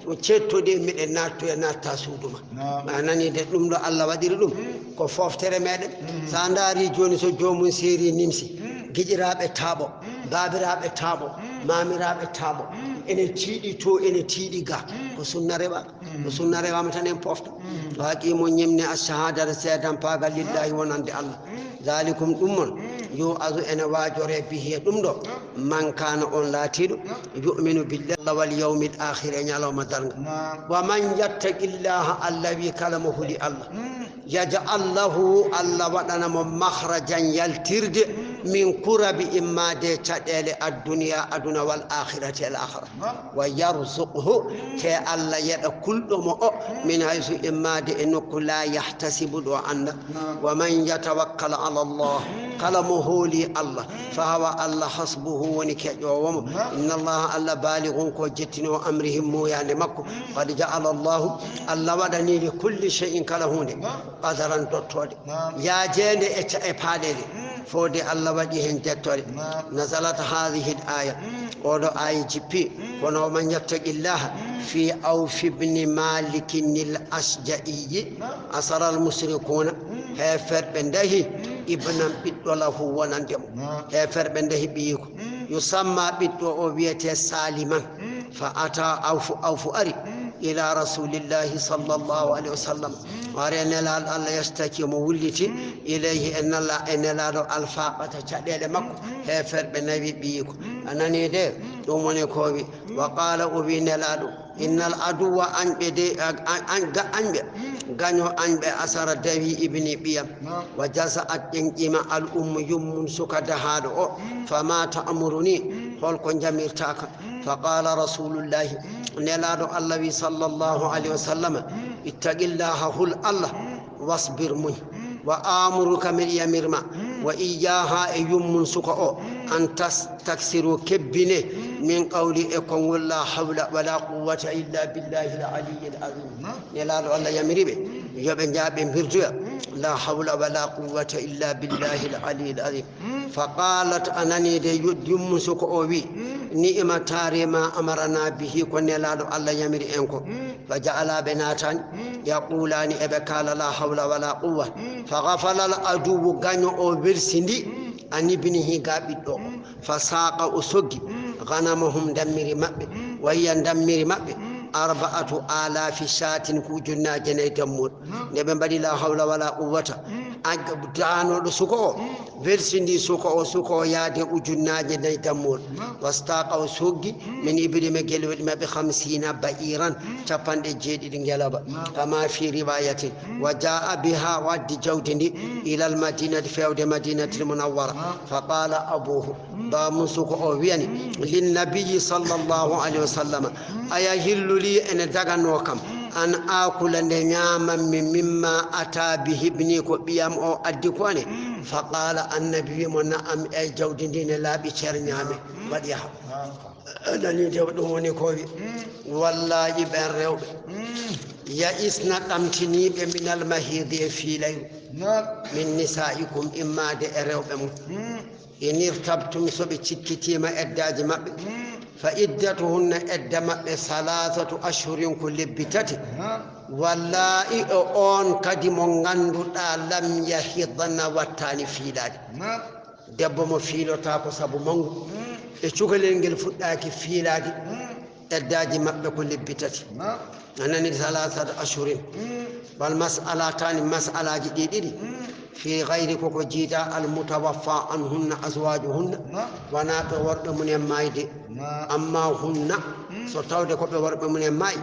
o cettode mide natto e natta suuduma manani de dum do Allah wadiri dum ko foftere meden sa ndari joni so jomun seri nimsi gijirabe tabo babirabe tabo mamirabe tabo ene tiidi to ene tiidi ga ko sunna rewa matan en pofta waqi mo nyemne ashhadatu sedan paga lillahi wonande Allah zalikum dummon yo azu ene wajore bihi dum do man kana on latido yu'minu billahi wal yawmil akhir nyaloma darga wa man yattaqillaha allazi kalamuhu li Allah yaj'al lahu Allah wadana mo makhrajan yaltirde min kurabi imma de chadele ad-dunya aduna wal akhirati al akhirah wa yarzuquhu ke Allah yada kuldo mo min haythu imma de enku la yahtasibu do anda wa man yatawakkal ala Allah kalamuhu li Allah fa huwa Allah hasbuhu wa nikajawum inna Allah alla balighun ko jettino amrihim mo yande makko qad ja'ala Allah alla wadani li kulli shay'in kalahunde qadaran dottode ya jende e paadede فودي الله وجهن جتوري نزلت هذه الآية ودو آية جبي ونو من يتق الله في أوف بن مالك الأشجعي أسر المشركون هفر بنده ابن بدوله ونندم هفر بنده بيكو يسمى بدوه سالما فأتى أوف أري إلى رسول الله صلى الله عليه وسلم وارنا الله يشتكي مولتي إليه إن الله الفاقة تشديد مكو هفر بالنبي بيكو أنني ده دومني كوبي وقال أبينا لادو إن العدو غنيو أنبي أسر دوي ابن بيام وجزأت إنجما الأم يمن سكده هادو فما تأمرني هل كن جميل تاكا فقال رسول الله نلادو الله صلى الله عليه وسلم اتق الله هل الله واصبر منه وآمرك من يمرما وإياها يمن سكأ أن تكسروا كبنه من قول إكم ولا حول ولا قوة إلا بالله العلي العظيم نلال الله يمري به يبن جاب برجع لا حول ولا قوة إلا بالله العلي العظيم فقالت أنني يمن سكأ بي نعمة تاري ما أمرنا به كنلال الله يمري أنكم فجعل بناتان يقولان إبكال لا حول ولا قوة فغفل العدو غنو أو برسندي أن ابنه قابدو فساق أسوغي غنمهم دمر مأبي وهي دمر مأبي 4000 شاة كوجنا جنيتمون نبن بدي لا حول ولا قوة أجبدانو سوكو برسندي سوكو يادي أجنا جنيتمون واستاق أسوغي من ابن مجل ما ب50 بئيرا تفان جيد دنجلابا كما في رواية وجاء بها ود جودني إلى المدينة فيود مدينة المنورة فقال أبوه بامسوك أوياني للنبي صلى الله عليه وسلم أيهل لي أن دغنوكم أن آكل نعاما مما أتى به ابني كبيام أو أدكواني فقال النبي من أم أي جودني لا بشر نعمه بديها أنا نجودوني كوي والله بريو يا إسنا تمتني من المهيد في ليل من نسائكم إما دئروا بمو إن ارتبتم سبتشكتي ما أداج مبك فإدتهن أدم 3 أشهر كل بتاتي والله أون قدم غندو لم يحضن واتاني في لاد دبو مفيلو تاكو سابو مانغو اشوغلنجل فداكي في لاد أداج مبك كل بتاتي أنني 3 أشهر والمسألتان مسألة جديدة في غير كوكوجيدا المتوفى عنهن أزواجهن ونات ورد من المايد أما هن ستود كوب ورد من الماي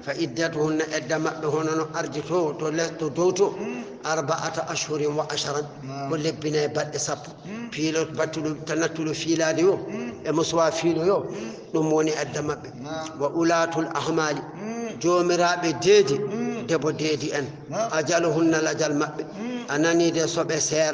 فإدتهن أدم هنا أرجتو تلت دوتو 4 أشهر و10 كل بنا بعد سب فيلو بتلو تنتلو فيلاديو مسوا فيلو نموني أدم وأولاة الأحمال جومرا بديدي دبو ديدي أن أجلهن الأجل أنني دي صبي سيرا